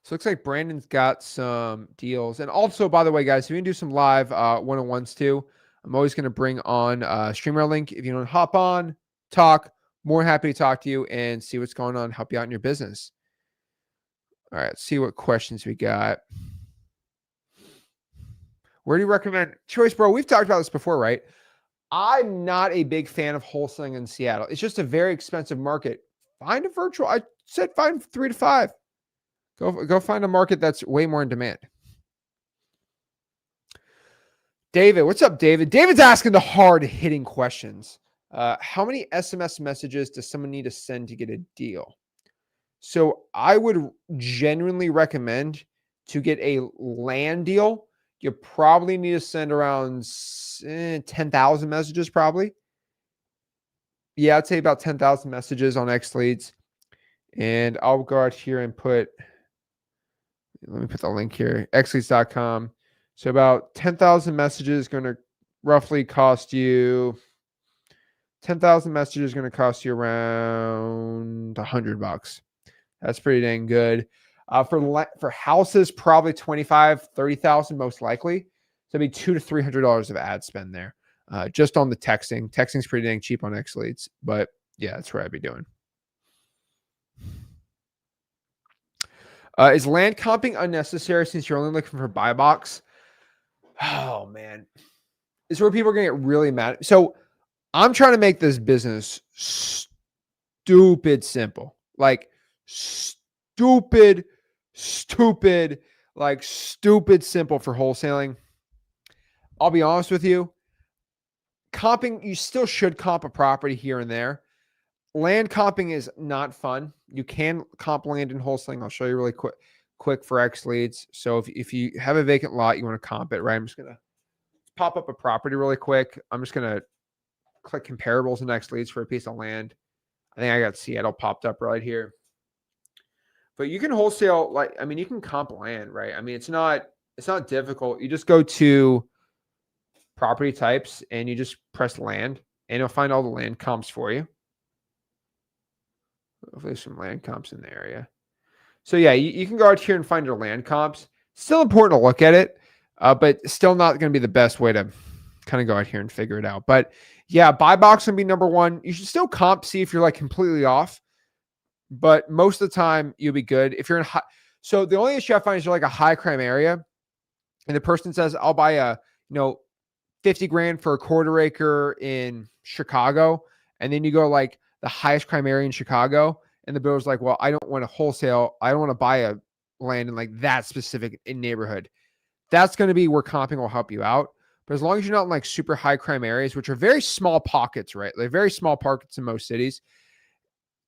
[SPEAKER 1] So it looks like Brandon's got some deals. And also, by the way, guys, if you can do some live one-on-ones too, I'm always going to bring on StreamYard. If you want to hop on, talk, more happy to talk to you and see what's going on, help you out in your business. All right, let's see what questions we got. Where do you recommend? Choice, bro, we've talked about this before, right? I'm not a big fan of wholesaling in Seattle. It's just a very expensive market. Find a virtual. I said find 3 to 5. Go find a market that's way more in demand. David, what's up, David? David's asking the hard-hitting questions. How many SMS messages does someone need to send to get a deal? So I would genuinely recommend to get a land deal, you probably need to send around 10,000 messages probably. Yeah, I'd say about 10,000 messages on X Leads. And I'll go out here and let me put the link here, xleads.com. So about 10,000 messages going to roughly cost you, 10,000 messages going to cost you around $100. That's pretty dang good. For houses, probably 25, 30,000 most likely. So it'd be $200 to $300 of ad spend there, just on the texting. Texting's pretty dang cheap on X Leads, but yeah, that's where I'd be doing. Is land comping unnecessary since you're only looking for buy box? Oh man, this is where people are gonna get really mad. So I'm trying to make this business stupid simple, like stupid simple for wholesaling. I'll be honest with you. Comping, you still should comp a property here and there. Land comping is not fun. You can comp land in wholesaling. I'll show you really quick for X Leads. So if you have a vacant lot, you want to comp it, right? I'm just going to pop up a property really quick. I'm just going to click comparables in X Leads for a piece of land. I think I got Seattle popped up right here. But you can wholesale, you can comp land, right? I mean, it's not difficult. You just go to property types and you just press land and it'll find all the land comps for you. Hopefully there's some land comps in the area. So yeah, you can go out here and find your land comps. Still important to look at it, but still not going to be the best way to kind of go out here and figure it out. But yeah, buy box would be number one. You should still comp, see if you're like completely off. But most of the time, you'll be good. If you're in high, so the only issue I find is you're like a high crime area, and the person says, "I'll buy a 50 grand for a quarter acre in Chicago," and then you go like the highest crime area in Chicago, and the builder's like, "Well, I don't want to wholesale. I don't want to buy a land in like that specific neighborhood." That's going to be where comping will help you out. But as long as you're not in like super high crime areas, which are very small pockets, right? Like very small pockets in most cities.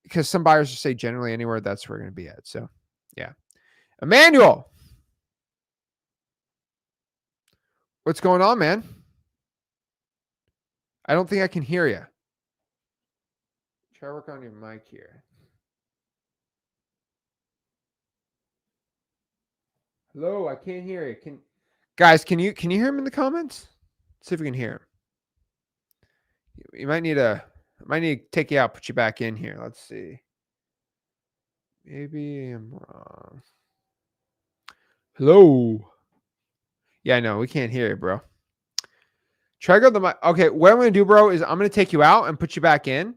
[SPEAKER 1] Because some buyers just say generally anywhere, that's where we're going to be at. So, yeah. Emmanuel, what's going on, man? I don't think I can hear you. Try to work on your mic here. Hello, I can't hear you. Guys, can you hear him in the comments? Let's see if we can hear him. You might need to take you out, put you back in here. Let's see. Maybe I'm wrong. Hello. Yeah, no, we can't hear you, bro. Try to go to the mic. Okay, what I'm going to do, bro, is I'm going to take you out and put you back in.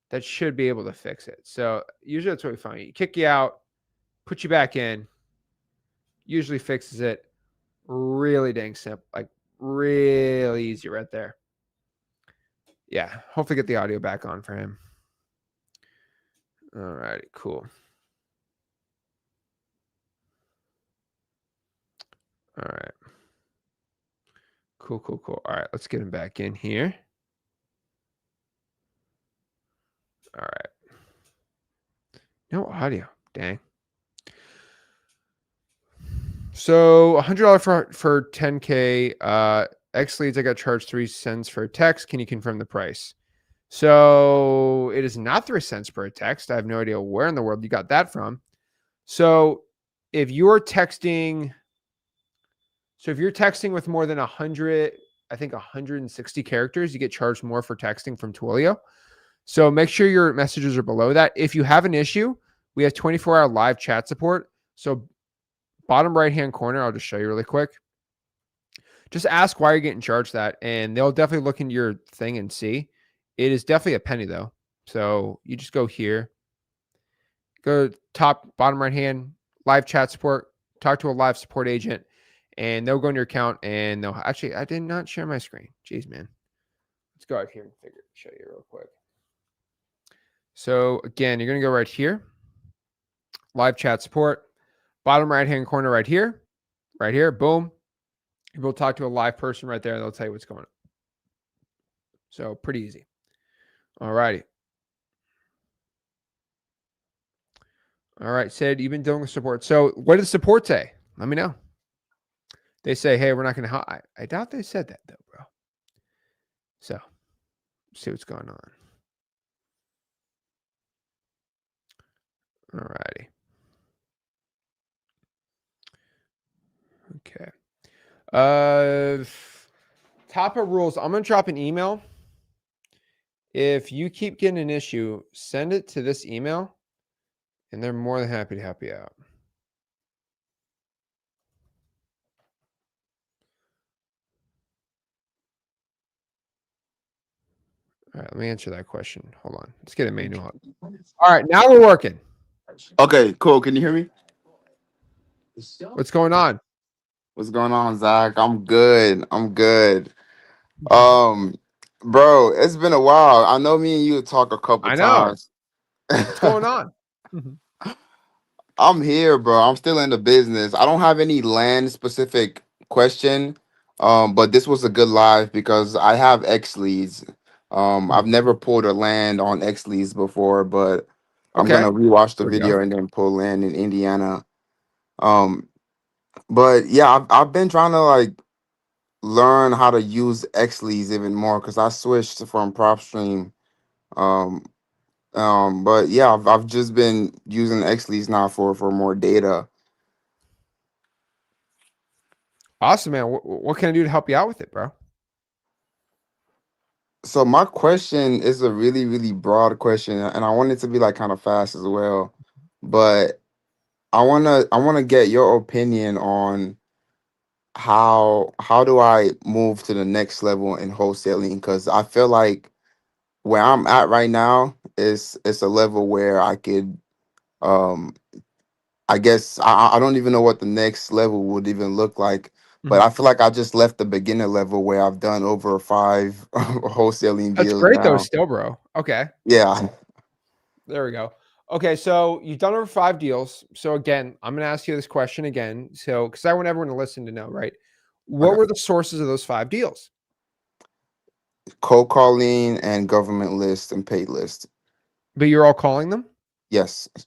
[SPEAKER 1] That should be able to fix it. So usually that's what we find. You kick you out, put you back in. Usually fixes it. Really dang simple. Like really easy right there. Yeah, hopefully get the audio back on for him. All righty, cool. All right. Cool. All right, let's get him back in here. All right. No audio. Dang. So $100 for 10K. X leads, I got charged 3 cents for a text. Can you confirm the price? So it is not 3 cents per text. I have no idea where in the world you got that from. So if you're texting with more than 100, I think 160 characters, you get charged more for texting from Twilio. So make sure your messages are below that. If you have an issue, we have 24-hour live chat support. So bottom right-hand corner, I'll just show you really quick. Just ask why you're getting charged that, and they'll definitely look into your thing and see. It is definitely a penny, though. So you just go here. Go top, bottom right-hand, live chat support. Talk to a live support agent, and they'll go in your account, and they'll... Actually, I did not share my screen. Jeez, man. Let's go out here and show you real quick. So, again, you're going to go right here. Live chat support. Bottom right-hand corner right here. Right here. Boom. We'll talk to a live person right there, and they'll tell you what's going on. So pretty easy. All righty. All right, Sid, you've been dealing with support. So what did the support say? Let me know. They say, hey, we're not going to... I doubt they said that, though, bro. So see what's going on. All righty. Okay. Top of rules. I'm going to drop an email. If you keep getting an issue, send it to this email, and they're more than happy to help you out. All right, let me answer that question. Hold on. Let's get a manual up. All right, now we're working.
[SPEAKER 2] Okay, cool. Can you hear me?
[SPEAKER 1] What's going on?
[SPEAKER 2] What's going on, Zach? I'm good. Um, Bro, it's been a while. I know me and you talk a couple
[SPEAKER 1] I know.
[SPEAKER 2] times.
[SPEAKER 1] What's going on?
[SPEAKER 2] I'm here, bro. I'm still in the business. I don't have any land specific question. But this was a good live because I have X leads. I've never pulled a land on X leads before, but I'm
[SPEAKER 1] Okay.
[SPEAKER 2] gonna rewatch the
[SPEAKER 1] There we go.
[SPEAKER 2] video and then pull land in Indiana. Um, but yeah, I've been trying to like learn how to use Xleads even more because I switched from PropStream. Um, but yeah, I've just been using Xleads now for more data.
[SPEAKER 1] Awesome, man. What can I do to help you out with it, bro?
[SPEAKER 2] So my question is a really, really broad question, and I want it to be like kind of fast as well. But I wanna get your opinion on how do I move to the next level in wholesaling? Because I feel like where I'm at right now is it's a level where I could um I guess I don't even know what the next level would even look like, but I feel like I just left the beginner level where I've done over 5 wholesaling
[SPEAKER 1] That's
[SPEAKER 2] deals
[SPEAKER 1] great, though,
[SPEAKER 2] now.
[SPEAKER 1] still, bro. Okay.
[SPEAKER 2] Yeah.
[SPEAKER 1] There we go. Okay, so you've done over 5 deals. So again, I'm going to ask you this question again. So, because I want everyone to listen to know, right? What
[SPEAKER 2] Okay.
[SPEAKER 1] were the sources of those 5 deals?
[SPEAKER 2] Cold calling and government list and paid list.
[SPEAKER 1] But you're all calling them?
[SPEAKER 2] Yes.
[SPEAKER 1] What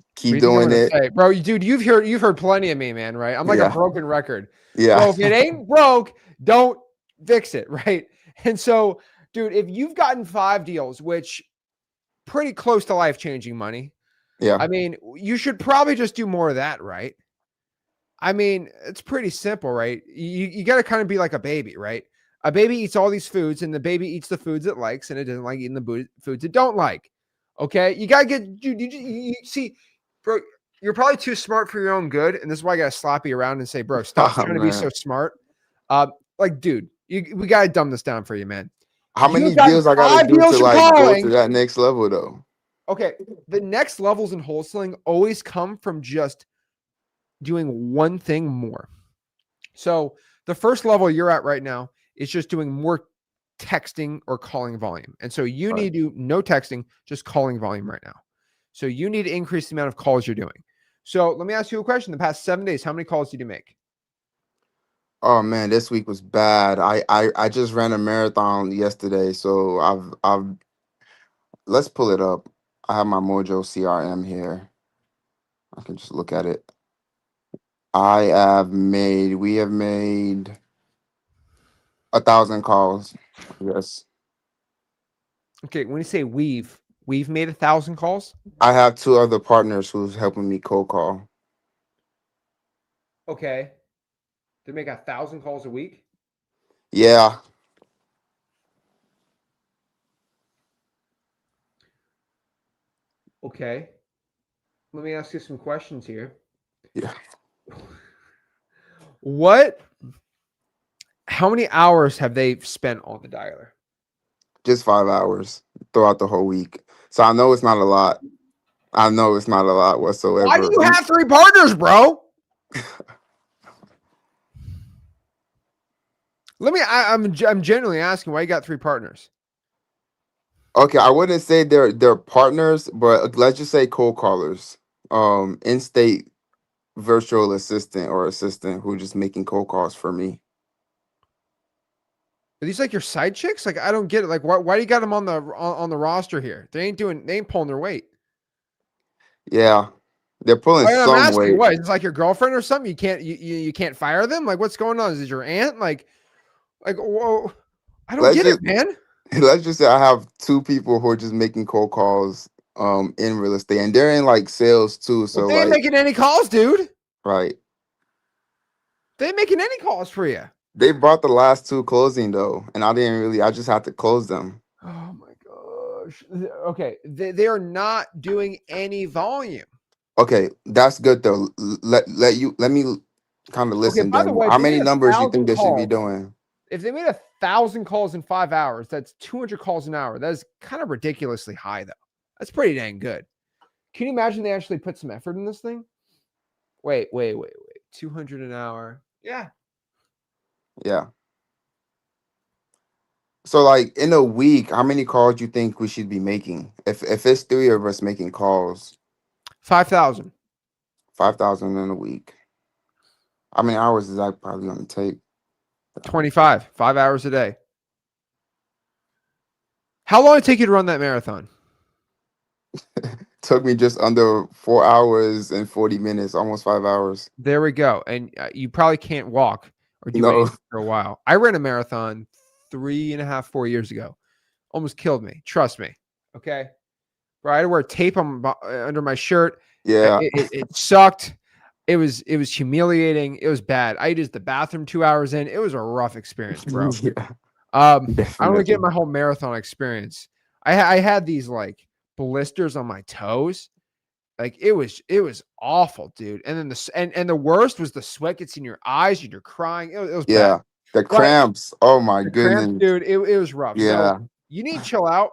[SPEAKER 1] do
[SPEAKER 2] Keep
[SPEAKER 1] you think I'm
[SPEAKER 2] doing
[SPEAKER 1] going to
[SPEAKER 2] it.
[SPEAKER 1] say? Bro, dude, you've heard plenty of me, man, right? I'm like a
[SPEAKER 2] Yeah.
[SPEAKER 1] broken record.
[SPEAKER 2] Yeah.
[SPEAKER 1] Bro, if it ain't broke, don't fix it, right? And so, dude, if you've gotten 5 deals, which pretty close to life-changing money,
[SPEAKER 2] Yeah.
[SPEAKER 1] I mean, you should probably just do more of that, right? I mean, it's pretty simple, right? You got to kind of be like a baby, right? A baby eats all these foods, and the baby eats the foods it likes, and it doesn't like eating the foods it don't like. Okay, you gotta get you see, bro. You're probably too smart for your own good, and this is why I gotta slap you around and say, bro, stop
[SPEAKER 2] Oh
[SPEAKER 1] trying to be so
[SPEAKER 2] man.
[SPEAKER 1] smart. Like, dude, we gotta dumb this down for you, man.
[SPEAKER 2] How
[SPEAKER 1] You
[SPEAKER 2] many
[SPEAKER 1] got
[SPEAKER 2] deals I gotta
[SPEAKER 1] 5
[SPEAKER 2] do to
[SPEAKER 1] deals from
[SPEAKER 2] like go to
[SPEAKER 1] calling.
[SPEAKER 2] that next level though?
[SPEAKER 1] Okay, the next levels in wholesaling always come from just doing one thing more. So the first level you're at right now is just doing more texting or calling volume. And so you
[SPEAKER 2] Right.
[SPEAKER 1] need to no texting, just calling volume right now. So you need to increase the amount of calls you're doing. So let me ask you a question. The past 7 days, how many calls did you make?
[SPEAKER 2] Oh man, this week was bad. I just ran a marathon yesterday, so I've let's pull it up. I have my Mojo CRM here. I can just look at it. We have made 1,000 calls. Yes.
[SPEAKER 1] Okay, when you say we've made 1,000 calls.
[SPEAKER 2] I have two other partners who's helping me cold call.
[SPEAKER 1] Okay, they make 1,000 calls a week.
[SPEAKER 2] Yeah.
[SPEAKER 1] Okay, let me ask you some questions here.
[SPEAKER 2] Yeah.
[SPEAKER 1] What? How many hours have they spent on the dialer?
[SPEAKER 2] Just 5 hours throughout the whole week. So I know it's not a lot. I know it's not a lot
[SPEAKER 1] Why do
[SPEAKER 2] whatsoever.
[SPEAKER 1] you have 3 partners, bro? I'm genuinely asking why you got 3 partners.
[SPEAKER 2] Okay, I wouldn't say they're partners, but let's just say cold callers. In-state virtual assistant or assistant who just making cold calls for me.
[SPEAKER 1] Are these like your side chicks? Like I don't get it. Like why do you got them on the roster here? They ain't pulling their weight.
[SPEAKER 2] Yeah. They're pulling
[SPEAKER 1] I'm
[SPEAKER 2] some
[SPEAKER 1] asking
[SPEAKER 2] weight.
[SPEAKER 1] what? Is this like your girlfriend or something? You can't fire them? Like what's going on? Is it your aunt? Like whoa. I don't
[SPEAKER 2] Let's
[SPEAKER 1] get it,
[SPEAKER 2] just
[SPEAKER 1] man.
[SPEAKER 2] let's just say I have two people who are just making cold calls in real estate and they're in like sales too.
[SPEAKER 1] Well,
[SPEAKER 2] So
[SPEAKER 1] they ain't
[SPEAKER 2] like
[SPEAKER 1] making any calls, dude.
[SPEAKER 2] right.
[SPEAKER 1] They ain't making any calls for you.
[SPEAKER 2] They brought the last two closing though, and I just had to close them.
[SPEAKER 1] Oh my gosh. Okay. They are not doing any volume.
[SPEAKER 2] Okay, that's good though. Let me kind of
[SPEAKER 1] Okay,
[SPEAKER 2] listen
[SPEAKER 1] by the
[SPEAKER 2] then.
[SPEAKER 1] way, if
[SPEAKER 2] How
[SPEAKER 1] they
[SPEAKER 2] many
[SPEAKER 1] made a
[SPEAKER 2] numbers you think
[SPEAKER 1] thousand
[SPEAKER 2] they should be
[SPEAKER 1] calls,
[SPEAKER 2] doing?
[SPEAKER 1] if they made 1,000 calls in 5 hours, that's 200 calls an hour. That is kind of ridiculously high, though. That's pretty dang good. Can you imagine they actually put some effort in this thing? Wait. 200 an hour. Yeah.
[SPEAKER 2] Yeah. So like in a week, how many calls do you think we should be making? If it's three of us making calls,
[SPEAKER 1] 5,000.
[SPEAKER 2] 5,000 in a week. How many hours is that probably gonna take?
[SPEAKER 1] 25. 5 hours a day. How long did it take you to run that marathon?
[SPEAKER 2] Took me just under 4 hours and 40 minutes, almost 5 hours.
[SPEAKER 1] There we go. And you probably can't walk or do
[SPEAKER 2] No,
[SPEAKER 1] anything for a while. I ran a marathon 3.5, 4 years ago. Almost killed me. Trust me. Okay. Bro, I had to wear tape under my shirt.
[SPEAKER 2] yeah,
[SPEAKER 1] It sucked. It was humiliating. It was bad. I used the bathroom 2 hours in. It was a rough experience, bro.
[SPEAKER 2] yeah,
[SPEAKER 1] I don't get
[SPEAKER 2] definitely.
[SPEAKER 1] my whole marathon experience. I had these like blisters on my toes. Like it was awful, dude. And then and the worst was the sweat gets in your eyes and you're crying. It was bad.
[SPEAKER 2] Yeah, the
[SPEAKER 1] But
[SPEAKER 2] cramps. Oh my
[SPEAKER 1] the cramps,
[SPEAKER 2] goodness.
[SPEAKER 1] dude, it was rough. So
[SPEAKER 2] Yeah,
[SPEAKER 1] you need to chill out.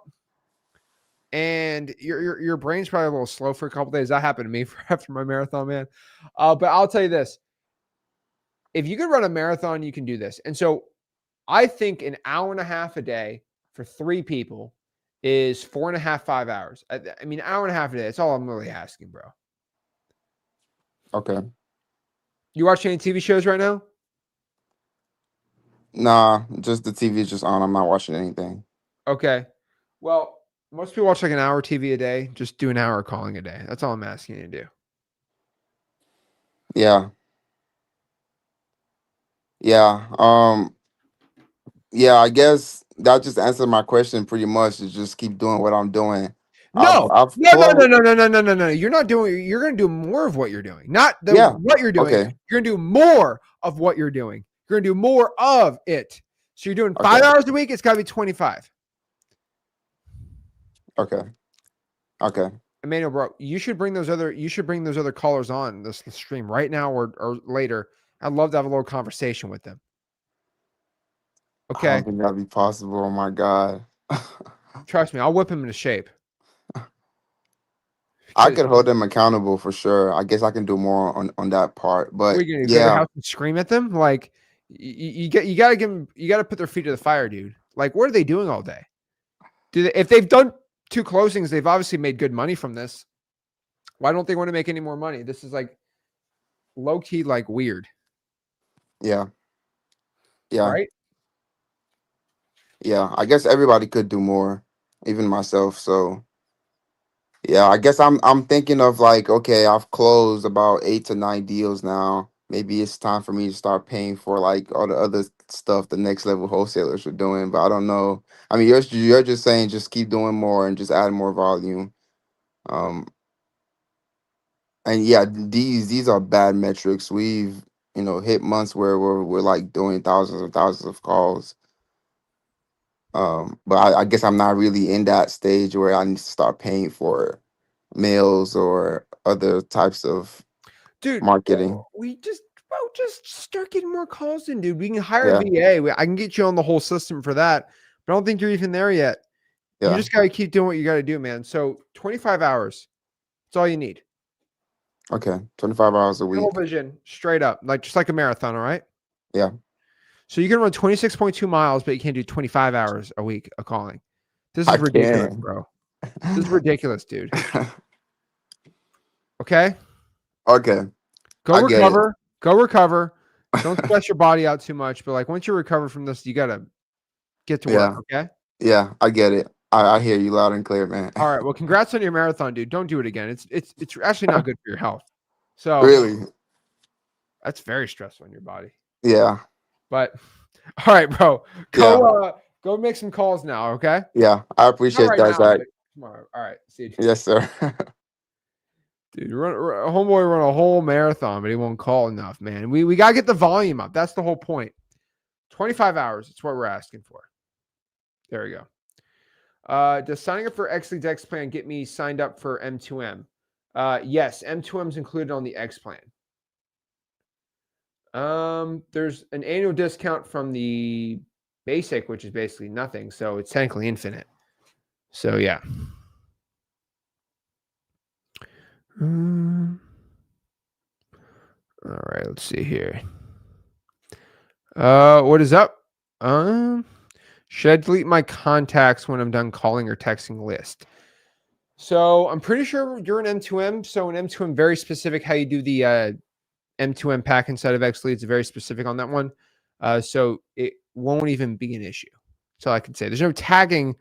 [SPEAKER 1] And your brain's probably a little slow for a couple days. That happened to me after my marathon, man. But I'll tell you this: if you could run a marathon, you can do this. And so I think an hour and a half a day for 3 people is 4.5, 5 hours. I mean, hour and a half a day. That's all I'm really asking, bro.
[SPEAKER 2] okay.
[SPEAKER 1] You watch any TV shows right now?
[SPEAKER 2] Nah, just the TV is just on. I'm not watching anything.
[SPEAKER 1] Okay. Well, most people watch like an hour TV a day. Just do an hour calling a day. That's all I'm asking you to do.
[SPEAKER 2] Yeah, yeah. Yeah, I guess that just answered my question pretty much. Is just keep doing what I'm doing.
[SPEAKER 1] No,
[SPEAKER 2] I've
[SPEAKER 1] no, no, no,
[SPEAKER 2] closed.
[SPEAKER 1] no, no, no, no, no, no. You're not doing. You're going to do more of what you're doing, not
[SPEAKER 2] Yeah.
[SPEAKER 1] what you're doing.
[SPEAKER 2] Okay.
[SPEAKER 1] You're going to do more of what you're doing. You're going to do more of it. So you're doing 5
[SPEAKER 2] Okay.
[SPEAKER 1] hours a week. It's got to be 25.
[SPEAKER 2] Okay. Okay.
[SPEAKER 1] Emmanuel, bro, you should bring those other callers on this stream right now or later. I'd love to have a little conversation with them.
[SPEAKER 2] I
[SPEAKER 1] Okay.
[SPEAKER 2] don't think that'd be possible. Oh my God.
[SPEAKER 1] Trust me, I'll whip him into shape.
[SPEAKER 2] I
[SPEAKER 1] Because
[SPEAKER 2] could hold them accountable for sure. I guess I can do more on that part.
[SPEAKER 1] what are
[SPEAKER 2] But
[SPEAKER 1] you gonna do? Go to their
[SPEAKER 2] yeah,
[SPEAKER 1] house and scream at them? Like you gotta give them, you gotta put their feet to the fire, dude. Like, what are they doing all day? If they've done 2 closings, they've obviously made good money from this. Why don't they want to make any more money? This is like low key, like weird,
[SPEAKER 2] yeah, yeah,
[SPEAKER 1] right?
[SPEAKER 2] yeah. I guess everybody could do more, even myself. So yeah, I guess I'm thinking of like, okay, I've closed about 8 to 9 deals now. Maybe it's time for me to start paying for like all the other stuff the next level wholesalers are doing. But I don't know. I mean, you're just saying just keep doing more and just add more volume. Um, and yeah, these are bad metrics. We've hit months where we're like doing thousands and thousands of calls. But I guess I'm not really in that stage where I need to start paying for mails or other types of
[SPEAKER 1] Dude,
[SPEAKER 2] marketing.
[SPEAKER 1] just start getting more calls in, dude. We can hire a
[SPEAKER 2] Yeah,
[SPEAKER 1] VA. I can get you on the whole system for that, but I don't think you're even there yet. You
[SPEAKER 2] yeah.
[SPEAKER 1] just gotta keep doing what you gotta do, man. So 25 hours. That's all you need.
[SPEAKER 2] Okay, 25 hours a
[SPEAKER 1] Tunnel
[SPEAKER 2] week.
[SPEAKER 1] vision, straight up, like just like a marathon. All right.
[SPEAKER 2] Yeah,
[SPEAKER 1] So you can run 26.2 miles, but you can't do 25 hours a week of calling. This
[SPEAKER 2] I
[SPEAKER 1] is ridiculous,
[SPEAKER 2] can.
[SPEAKER 1] bro. This is ridiculous, dude. Okay.
[SPEAKER 2] Okay,
[SPEAKER 1] Go
[SPEAKER 2] I get it.
[SPEAKER 1] recover. Go recover. Don't stress your body out too much. But like once you recover from this, you gotta get to work.
[SPEAKER 2] Yeah,
[SPEAKER 1] Okay.
[SPEAKER 2] yeah, I get it. I hear you loud and clear, man.
[SPEAKER 1] All right. Well, congrats on your marathon, dude. Don't do it again. It's actually not good for your health. So
[SPEAKER 2] Really?
[SPEAKER 1] that's very stressful on your body.
[SPEAKER 2] Yeah,
[SPEAKER 1] But all right, bro.
[SPEAKER 2] yeah,
[SPEAKER 1] Go make some calls now. Okay.
[SPEAKER 2] yeah. I
[SPEAKER 1] Not
[SPEAKER 2] appreciate
[SPEAKER 1] right
[SPEAKER 2] that,
[SPEAKER 1] now,
[SPEAKER 2] Zach.
[SPEAKER 1] but tomorrow. All right. See you, dude.
[SPEAKER 2] Yes, sir.
[SPEAKER 1] Dude, homeboy run a whole marathon, but he won't call enough, man. We gotta get the volume up. That's the whole point. 25 hours. That's what we're asking for. There we go. Does signing up for X Leads X plan get me signed up for M2M? Yes, M2M is included on the X plan. There's an annual discount from the basic, which is basically nothing. So it's technically infinite. So yeah. All right, let's see here. What is up? Should I delete my contacts when I'm done calling or texting list? So I'm pretty sure you're an M2M. So an M2M, very specific how you do the M2M pack inside of X Leads, very specific on that one. So it won't even be an issue. That's all I can say. There's no tagging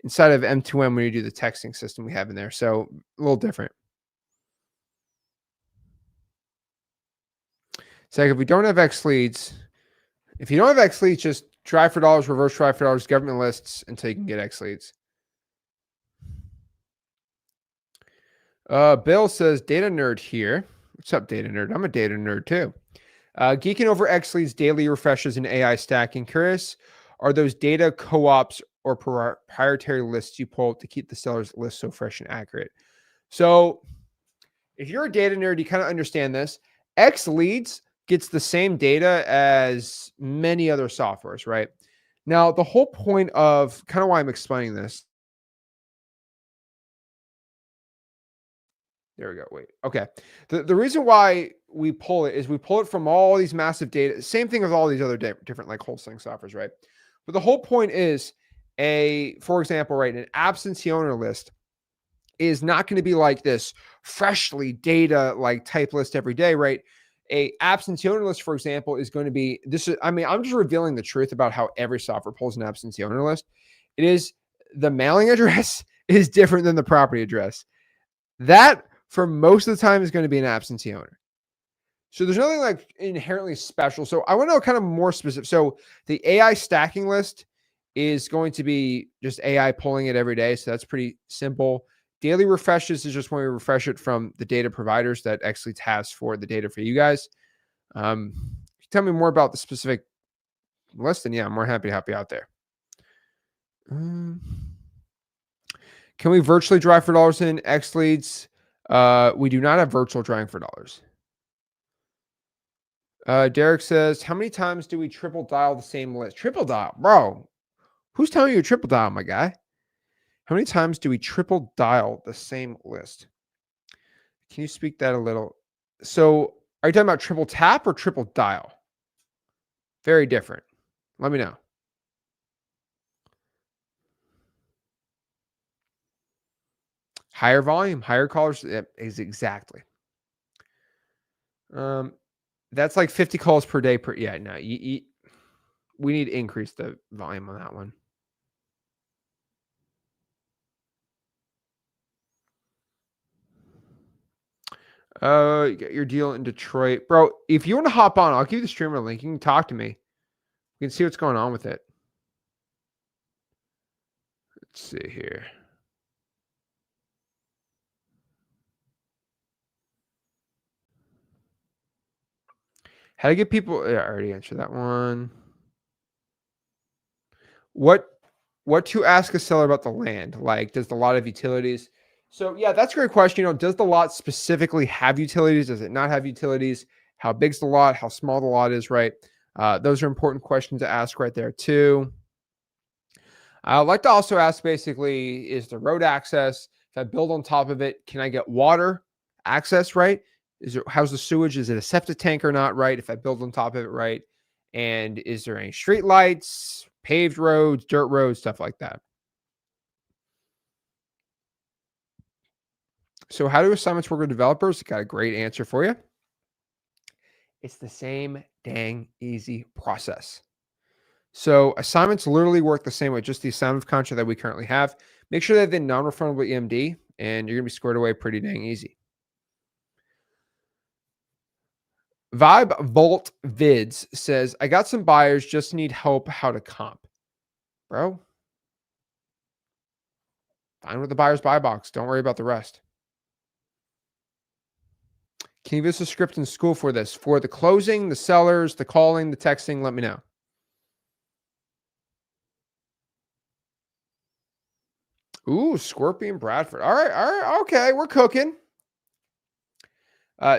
[SPEAKER 1] inside of M2M when you do the texting system we have in there. So a little different. It's like if we don't have X Leads, if you don't have X Leads, just try for dollars, reverse try for dollars, government lists until you can get X Leads. Bill says, data nerd here. What's up, data nerd? I'm a data nerd too. Geeking over X Leads daily refreshes and AI stacking. Curious, are those data co-ops or proprietary lists you pull to keep the seller's list so fresh and accurate? So if you're a data nerd, you kind of understand this. X Leads gets the same data as many other softwares, right? Now, the whole point of kind of why I'm explaining this. There we go. Wait. Okay. The reason why we pull it is we pull it from all these massive data. Same thing with all these other different like wholesaling softwares, right? But the whole point is for example, right, an absentee owner list is not going to be like this freshly data like type list every day, right? A absentee owner list, for example, is going to be this. I mean, I'm just revealing the truth about how every software pulls an absentee owner list. It is the mailing address is different than the property address. That for most of the time is going to be an absentee owner. So there's nothing like inherently special. So I want to know kind of more specific. So the AI stacking list is going to be just AI pulling it every day. So that's pretty simple. Daily refreshes is just when we refresh it from the data providers that X Leads has for the data for you guys. Tell me more about the specific listing, yeah, I'm more happy to help you out there. Can we virtually drive for dollars in X leads? We do not have virtual driving for dollars. Derek says, how many times do we triple dial the same list? Triple dial, bro. Who's telling you to triple dial, my guy? How many times do we triple dial the same list? Can you speak that a little? So are you talking about triple tap or triple dial? Very different. Let me know. Higher volume, higher callers. Yep, is exactly. That's like 50 calls per day per. Yeah, no, we need to increase the volume on that one. You got your deal in Detroit, bro. If you want to hop on, I'll give you the streamer link. You can talk to me. You can see what's going on with it. Let's see here. How to get people? Yeah, I already answered that one. What to ask a seller about the land? Like, does the lot have utilities? So yeah, that's a great question. Does the lot specifically have utilities? Does it not have utilities? How big's the lot? How small the lot is, right? Those are important questions to ask right there too. I'd like to also ask basically, is the road access? If I build on top of it, can I get water access, right? How's the sewage? Is it a septic tank or not, right? If I build on top of it, right? And is there any street lights, paved roads, dirt roads, stuff like that? So how do assignments work with developers? Got a great answer for you. It's the same dang easy process. So assignments literally work the same way, just the assignment contract that we currently have. Make sure that they're non-refundable EMD, and you're going to be squared away pretty dang easy. Vibe Volt Vids says, I got some buyers, just need help how to comp. Bro, fine with the buyer's buy box. Don't worry about the rest. Can you give us a script in school for this? For the closing, the sellers, the calling, the texting, let me know. Ooh, Scorpion Bradford. All right. Okay, we're cooking.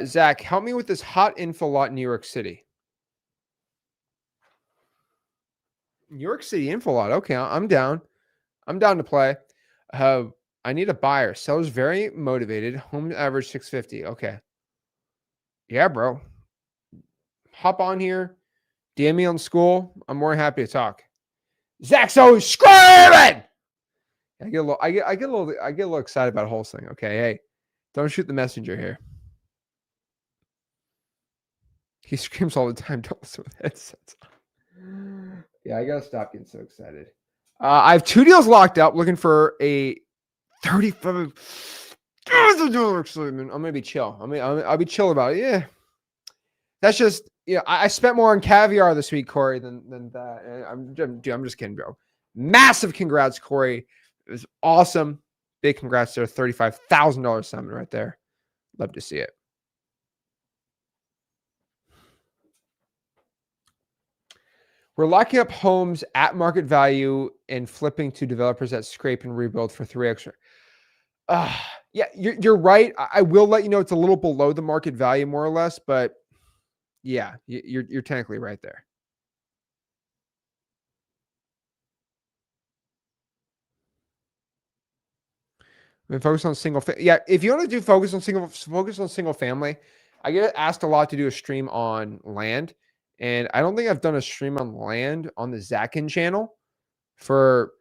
[SPEAKER 1] Zach, help me with this hot info lot in New York City. New York City info lot. Okay, I'm down. I'm down to play. I need a buyer. Seller's very motivated. Home average 650. Okay. Yeah, bro. Hop on here. DM me on school. I'm more happy to talk. Zach's always screaming. I get a little excited about wholesaling. Okay, hey, don't shoot the messenger here. He screams all the time. Don't listen with headsets on. Yeah, I gotta stop getting so excited. I have 2 deals locked up. Looking for a 35. I'm gonna be chill. I'll be chill about it. Yeah, that's just I spent more on caviar this week, Corey, than that. I'm just kidding, bro. Massive congrats, Corey. It was awesome. Big congrats to a $35,000 summit right there. Love to see it. We're locking up homes at market value and flipping to developers that scrape and rebuild for 3 extra. Yeah, you're right. I will let you know it's a little below the market value, more or less, but yeah, you're technically right there. I mean, focus on single. Yeah, if you want to do focus on single family, I get asked a lot to do a stream on land, and I don't think I've done a stream on land on the Zach Ginn channel for.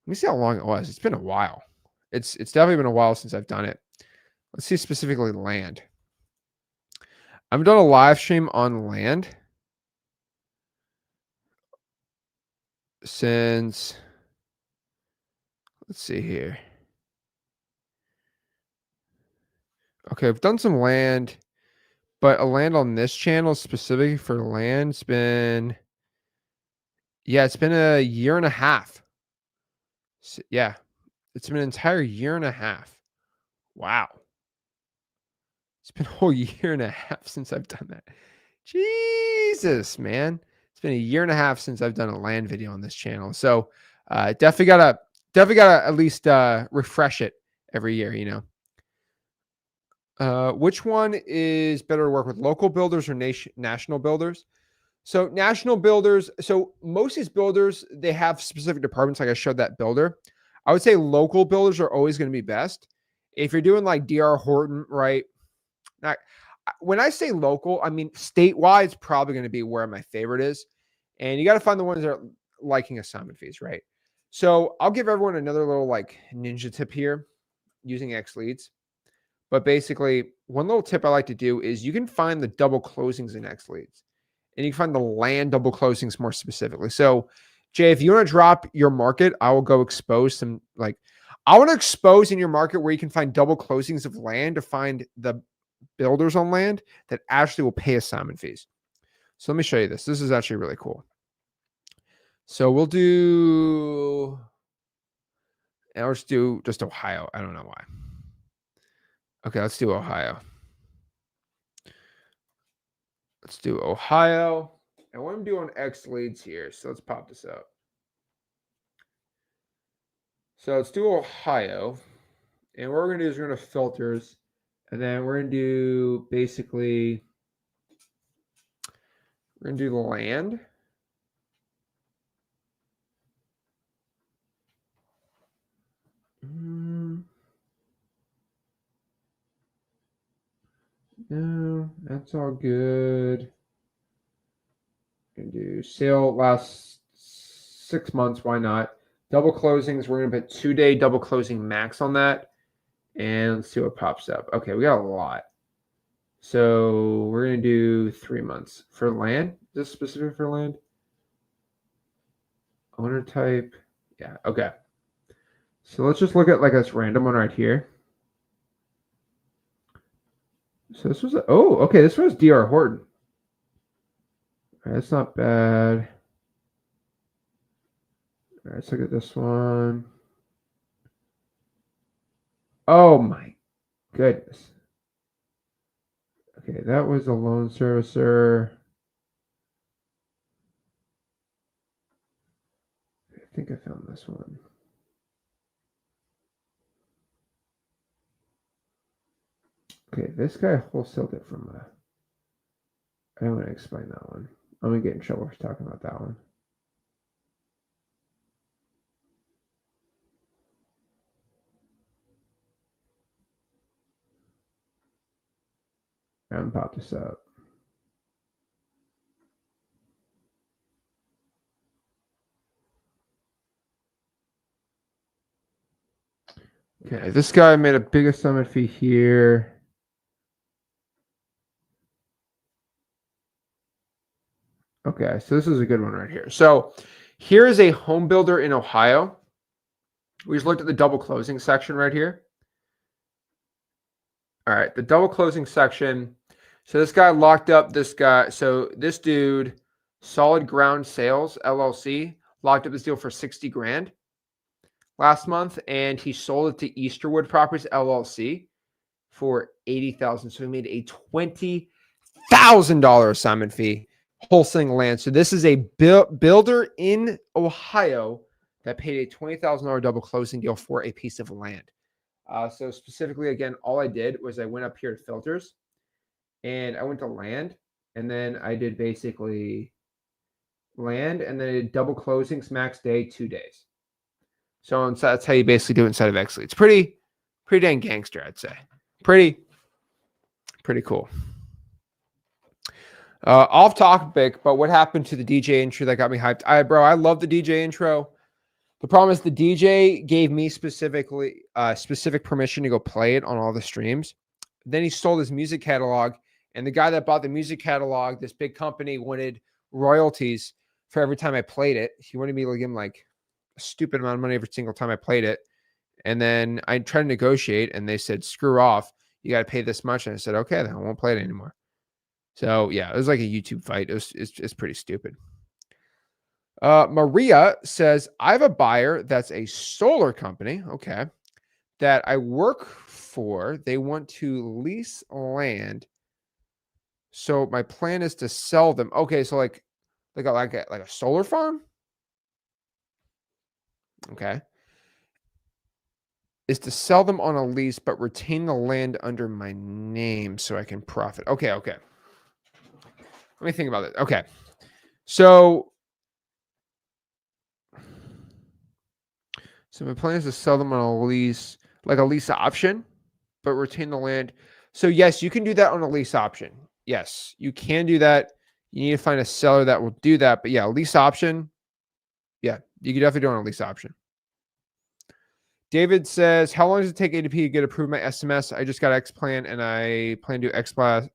[SPEAKER 1] Let me see how long it was. It's been a while. It's definitely been a while since I've done it. Let's see specifically land. I've done a live stream on land since. Let's see here. Okay, I've done some land, but a land on this channel specifically for land, it's been a year and a half. So, yeah, it's been an entire year and a half. Wow. It's been a whole year and a half since I've done that. Jesus, man. It's It's been a year and a half since I've done a land video on this channel. So definitely gotta at least refresh it every year, Which one is better to work with, local builders or national builders? So national builders, so most of these builders, they have specific departments. Like I showed that builder. I would say local builders are always going to be best. If you're doing like DR Horton, right? Now, when I say local, I mean statewide is probably going to be where my favorite is. And you got to find the ones that are liking assignment fees, right? So I'll give everyone another little like ninja tip here using X leads. But basically, one little tip I like to do is you can find the double closings in X leads, and you can find the land double closings more specifically. So, Jay, if you want to drop your market, I will go expose some, like, I want to expose in your market where you can find double closings of land to find the builders on land that actually will pay assignment fees. So let me show you this. This is actually really cool. So we'll do, and let's do just Ohio. I don't know why. Okay, let's do Ohio. Let's do Ohio. And what I'm doing X leads here. So let's pop this up. So let's do Ohio. And what we're going to do is we're going to filters. And then we're going to do basically, we're going to do the land. No, that's all good. Going to do sale last 6 months. Why not? Double closings. We're going to put 2-day double closing max on that. And let's see what pops up. Okay, we got a lot. So we're going to do 3 months. For land? Is this specific for land? Owner type. Yeah, okay. So let's just look at like this random one right here. So this was, okay, this was DR Horton. All right, that's not bad. All right, let's look at this one. Oh my goodness. Okay, that was a loan servicer. I think I found this one. Okay, this guy wholesaled it from I don't want to explain that one. I'm going to get in trouble for talking about that one. I'm going to pop this up. Okay, this guy made a big assignment fee here. Okay, so this is a good one right here. So here is a home builder in Ohio. We just looked at the double closing section right here. All right, the double closing section. So this guy locked up this guy. So this dude, Solid Ground Sales LLC, locked up this deal for 60 grand last month, and he sold it to Easterwood Properties LLC for 80,000. So he made a $20,000 assignment fee wholesaling land. So this is a builder in Ohio that paid a $20,000 double closing deal for a piece of land. So specifically, again, all I did was I went up here to filters and I went to land, and then I did basically land, and then I did double closings, max day, 2 days. So that's how you basically do it inside of X Leads. Pretty dang gangster, I'd say. Pretty cool. Off topic, but what happened to the DJ intro that got me hyped? I love the DJ intro. The problem is the DJ gave me specific permission to go play it on all the streams. Then he stole his music catalog, and the guy that bought the music catalog, this big company, wanted royalties for every time I played it. He wanted me to give him like a stupid amount of money every single time I played it. And then I tried to negotiate, and they said, screw off. You got to pay this much. And I said, okay, then I won't play it anymore. So yeah, it was like a YouTube fight. It's pretty stupid. Maria says, I have a buyer that's a solar company, okay, that I work for. They want to lease land. So my plan is to sell them. Okay, so like like a solar farm. Okay. Is to sell them on a lease, but retain the land under my name so I can profit. Okay. Okay. Let me think about it. Okay. So my plan is to sell them on a lease, like a lease option, but retain the land. So yes, you can do that on a lease option. Yes, you can do that. You need to find a seller that will do that. But yeah, lease option. Yeah, you can definitely do it on a lease option. David says, how long does it take ADP to get approved my SMS? I just got X plan and I plan to do X blast,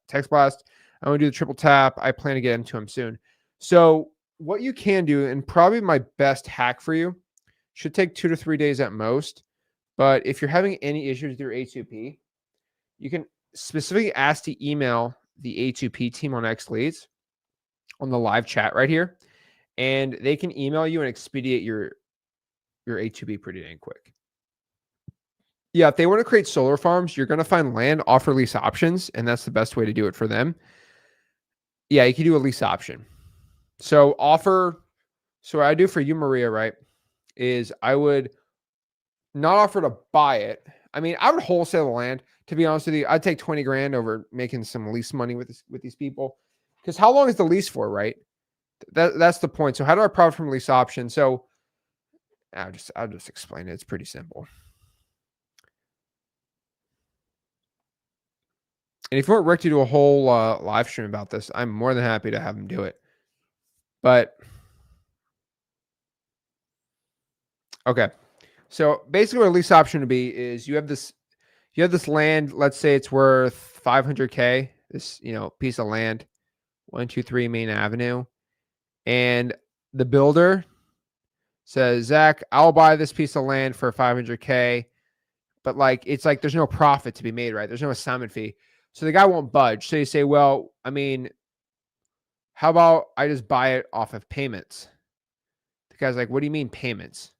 [SPEAKER 1] text blast. I want to do the triple tap. I plan to get into him soon. So what you can do, and probably my best hack for you, should take 2 to 3 days at most. But if you're having any issues with your A2P, you can specifically ask to email the A2P team on X Leads on the live chat right here, and they can email you and expedite your A2P pretty dang quick. Yeah, if they want to create solar farms, you're going to find land, offer lease options, and that's the best way to do it for them. Yeah, you can do a lease option. So what I do for you, Maria, right, is I would not offer to buy it. I mean, I would wholesale the land. To be honest with you, I'd take 20 grand over making some lease money with these people. Because how long is the lease for, right? That's the point. So how do I profit from lease option? So I'll just explain it. It's pretty simple. And if you want Rick to do a whole live stream about this, I'm more than happy to have him do it. But okay. So basically what a lease option would be is you have this land, let's say it's worth 500K, this, piece of land, 123 Main Avenue. And the builder says, Zach, I'll buy this piece of land for 500K. But it's like there's no profit to be made, right? There's no assignment fee. So the guy won't budge. So you say, well, I mean, how about I just buy it off of payments? The guy's like, what do you mean payments?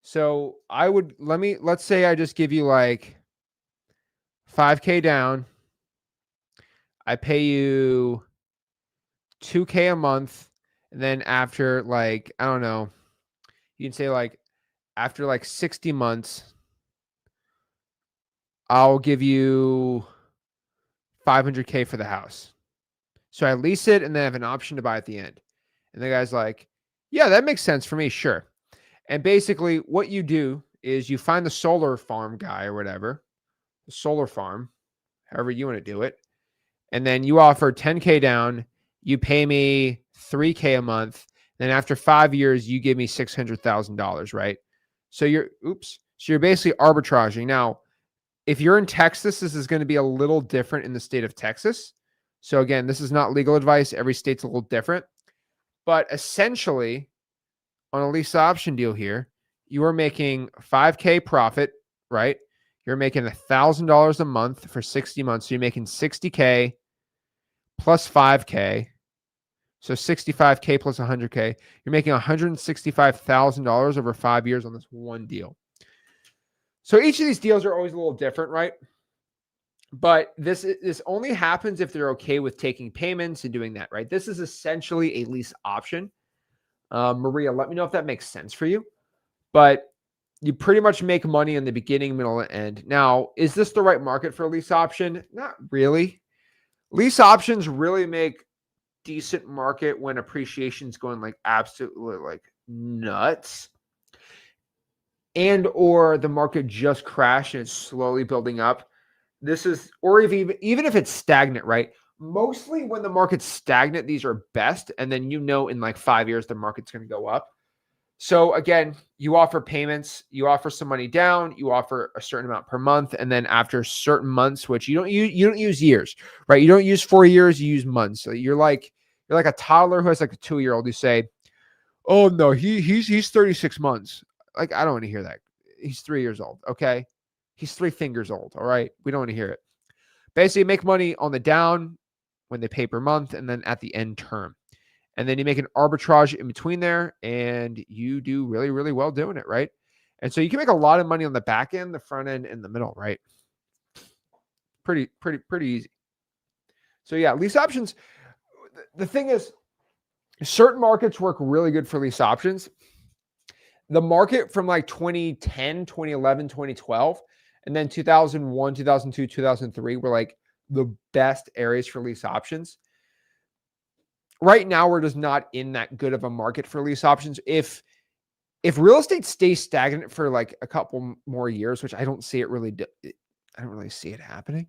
[SPEAKER 1] So let's say I just give you like 5K down. I pay you 2K a month. And then after I don't know, you can say after 60 months, I'll give you 500K for the house. So I lease it and then I have an option to buy at the end. And the guy's like, yeah, that makes sense for me. Sure. And basically what you do is you find the solar farm guy or whatever, the solar farm, however you want to do it. And then you offer 10K down. You pay me 3K a month. Then after 5 years, you give me $600,000, right? So you're basically arbitraging. Now, if you're in Texas, this is going to be a little different in the state of Texas. So again, this is not legal advice. Every state's a little different. But essentially, on a lease option deal here, you are making 5K profit, right? You're making $1,000 a month for 60 months. So you're making 60K plus 5K. So 65K plus 100K. You're making $165,000 over 5 years on this one deal. So each of these deals are always a little different, right? But this only happens if they're okay with taking payments and doing that, right? This is essentially a lease option. Maria, let me know if that makes sense for you. But you pretty much make money in the beginning, middle, and end. Now, is this the right market for a lease option? Not really. Lease options really make decent market when appreciation is going absolutely nuts. And or the market just crashed and it's slowly building up. Or even if it's stagnant, right? Mostly when the market's stagnant, these are best. And then in 5 years, the market's going to go up. So again, you offer payments, you offer some money down, you offer a certain amount per month. And then after certain months, which you don't use years, right? You don't use 4 years, you use months. So you're like a toddler who has a 2-year-old. You say, oh no, he's 36 months. I don't want to hear that. He's 3 years old. Okay. He's 3 fingers old. All right. We don't want to hear it. Basically, make money on the down when they pay per month and then at the end term. And then you make an arbitrage in between there and you do really, really well doing it, right? And so you can make a lot of money on the back end, the front end, and the middle, right? Pretty easy. So yeah, lease options. The thing is, certain markets work really good for lease options. The market from like 2010, 2011, 2012, and then 2001, 2002, 2003 were like the best areas for lease options. Right now, we're just not in that good of a market for lease options. If real estate stays stagnant for like a couple more years, which I don't see it really, I don't really see it happening.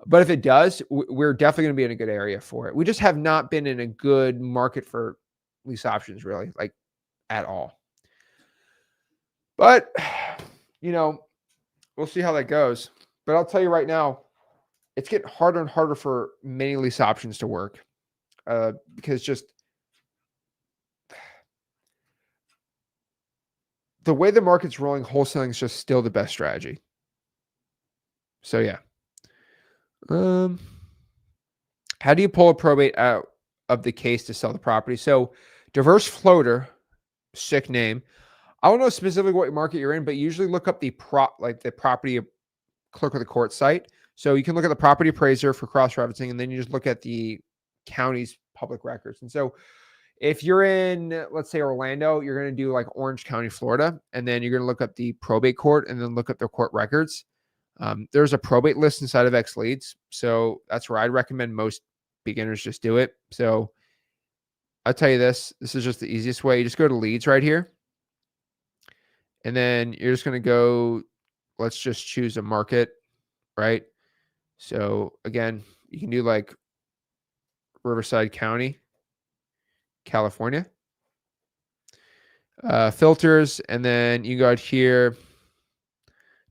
[SPEAKER 1] But if it does, we're definitely going to be in a good area for it. We just have not been in a good market for lease options, really, like at all. But, we'll see how that goes. But I'll tell you right now, it's getting harder and harder for many lease options to work because just the way the market's rolling, wholesaling is just still the best strategy. So, yeah. How do you pull a probate out of the case to sell the property? So, diverse floater, sick name. I don't know specifically what market you're in, but usually look up the property clerk of the court site. So you can look at the property appraiser for cross-referencing, and then you just look at the county's public records. And so if you're in, let's say, Orlando, you're going to do like Orange County, Florida, and then you're going to look up the probate court and then look up their court records. There's a probate list inside of X Leads. So that's where I'd recommend most beginners just do it. So I'll tell you this is just the easiest way. You just go to Leads right here. And then you're just going to go, let's just choose a market, right? So again, you can do like Riverside County, California. Filters, and then you go out here,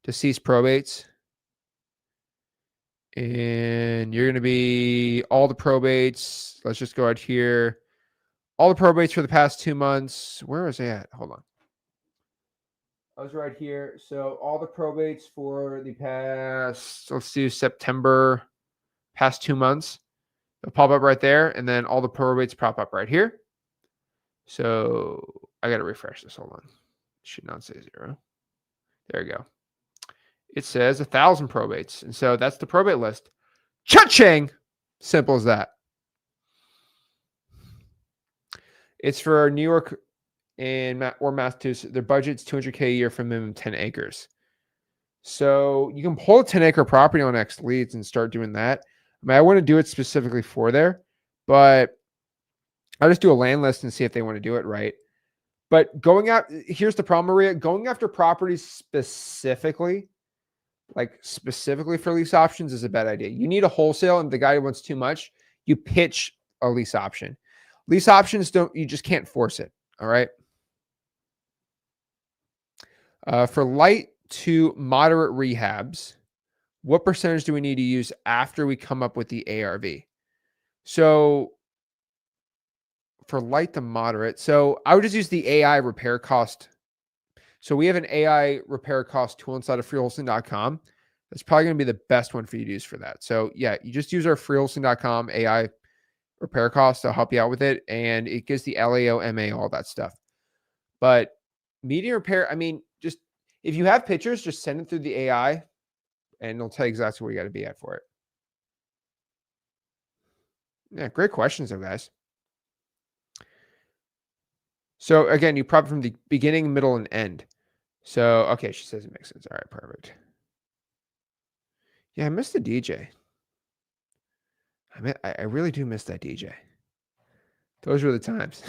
[SPEAKER 1] deceased probates. And you're going to be all the probates. Let's just go out here. All the probates for the past 2 months. Where was I at? Hold on. I was right here. So all the probates for the past, let's do September, past 2 months. They'll pop up right there. And then all the probates pop up right here. So I got to refresh this. Hold on. It should not say 0. There you go. It says 1,000 probates. And so that's the probate list. Cha-ching! Simple as that. It's for New York or Massachusetts. Their budget's $200K a year for minimum 10 acres. So you can pull a 10-acre property on X Leads and start doing that. I mean, I want to do it specifically for there, but I'll just do a land list and see if they want to do it right. But here's the problem, Maria. Going after properties specifically for lease options is a bad idea. You need a wholesale, and the guy who wants too much, you pitch a lease option. Lease options you just can't force it. All right. For light to moderate rehabs, what percentage do we need to use after we come up with the ARV? So for light to moderate, so I would just use the AI repair cost. So we have an AI repair cost tool inside of freewholesaling.com. That's probably going to be the best one for you to use for that. So yeah, you just use our freewholesaling.com AI repair cost to help you out with it. And it gives the LAO, MA, all that stuff. But median repair, I mean, just if you have pictures, just send it through the AI and it'll tell you exactly where you got to be at for it. Yeah, great questions though, guys. So again, you probably from the beginning, middle, and end. So, okay, she says it makes sense. All right, perfect. Yeah, I missed the DJ. I really do miss that DJ. Those were the times.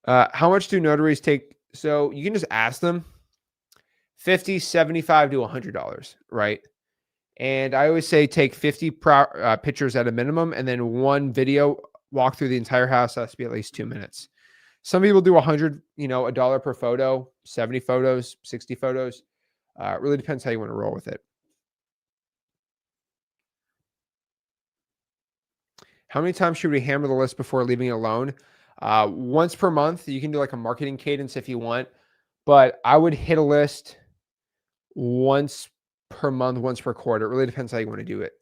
[SPEAKER 1] How much do notaries take? So you can just ask them $50, $75 to $100, right? And I always say take 50 pictures at a minimum, and then one video walk through the entire house has to be at least 2 minutes. Some people do 100, $1 per photo, 70 photos, 60 photos. It really depends how you want to roll with it. How many times should we hammer the list before leaving it alone? Once per month. You can do like a marketing cadence if you want, but I would hit a list once per month, once per quarter. It really depends how you want to do it.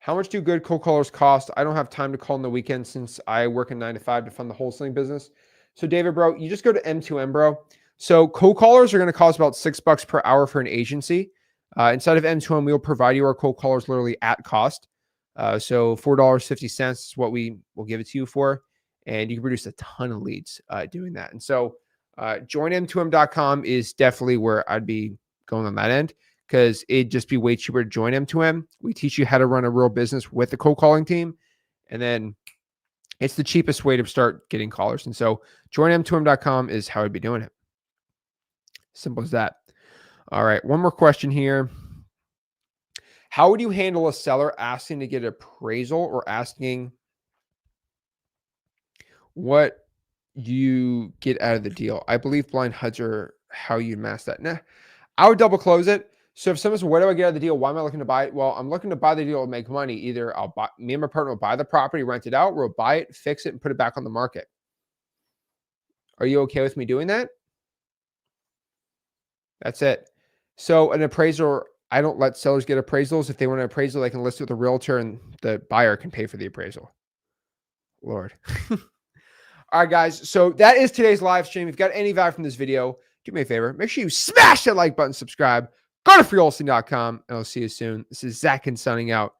[SPEAKER 1] How much do good cold callers cost? I don't have time to call on the weekend since I work a 9 to 5 to fund the wholesaling business. So David, bro, you just go to M2M, bro. So cold callers are going to cost about $6 per hour for an agency. Inside of M2M, we'll provide you our cold callers literally at cost. So $4.50 is what we will give it to you for. And you can produce a ton of leads doing that. And so joinm2m.com is definitely where I'd be going on that end, because it'd just be way cheaper to join M2M. We teach you how to run a real business with the cold calling team. And then it's the cheapest way to start getting callers. And so joinm2m.com is how I'd be doing it. Simple as that. All right. One more question here. How would you handle a seller asking to get an appraisal or asking what you get out of the deal? I believe blind HUDs are how you mask that. Nah, I would double close it. So if someone says, what do I get out of the deal? Why am I looking to buy it? Well, I'm looking to buy the deal and make money. Either me and my partner will buy the property, rent it out, we'll buy it, fix it, and put it back on the market. Are you okay with me doing that? That's it. So an appraisal, I don't let sellers get appraisals. If they want an appraisal, they can list it with a realtor and the buyer can pay for the appraisal. Lord. All right, guys. So that is today's live stream. If you've got any value from this video, do me a favor. Make sure you smash that like button, subscribe, go to freewholesaling.com, and I'll see you soon. This is Zach Ginn signing out.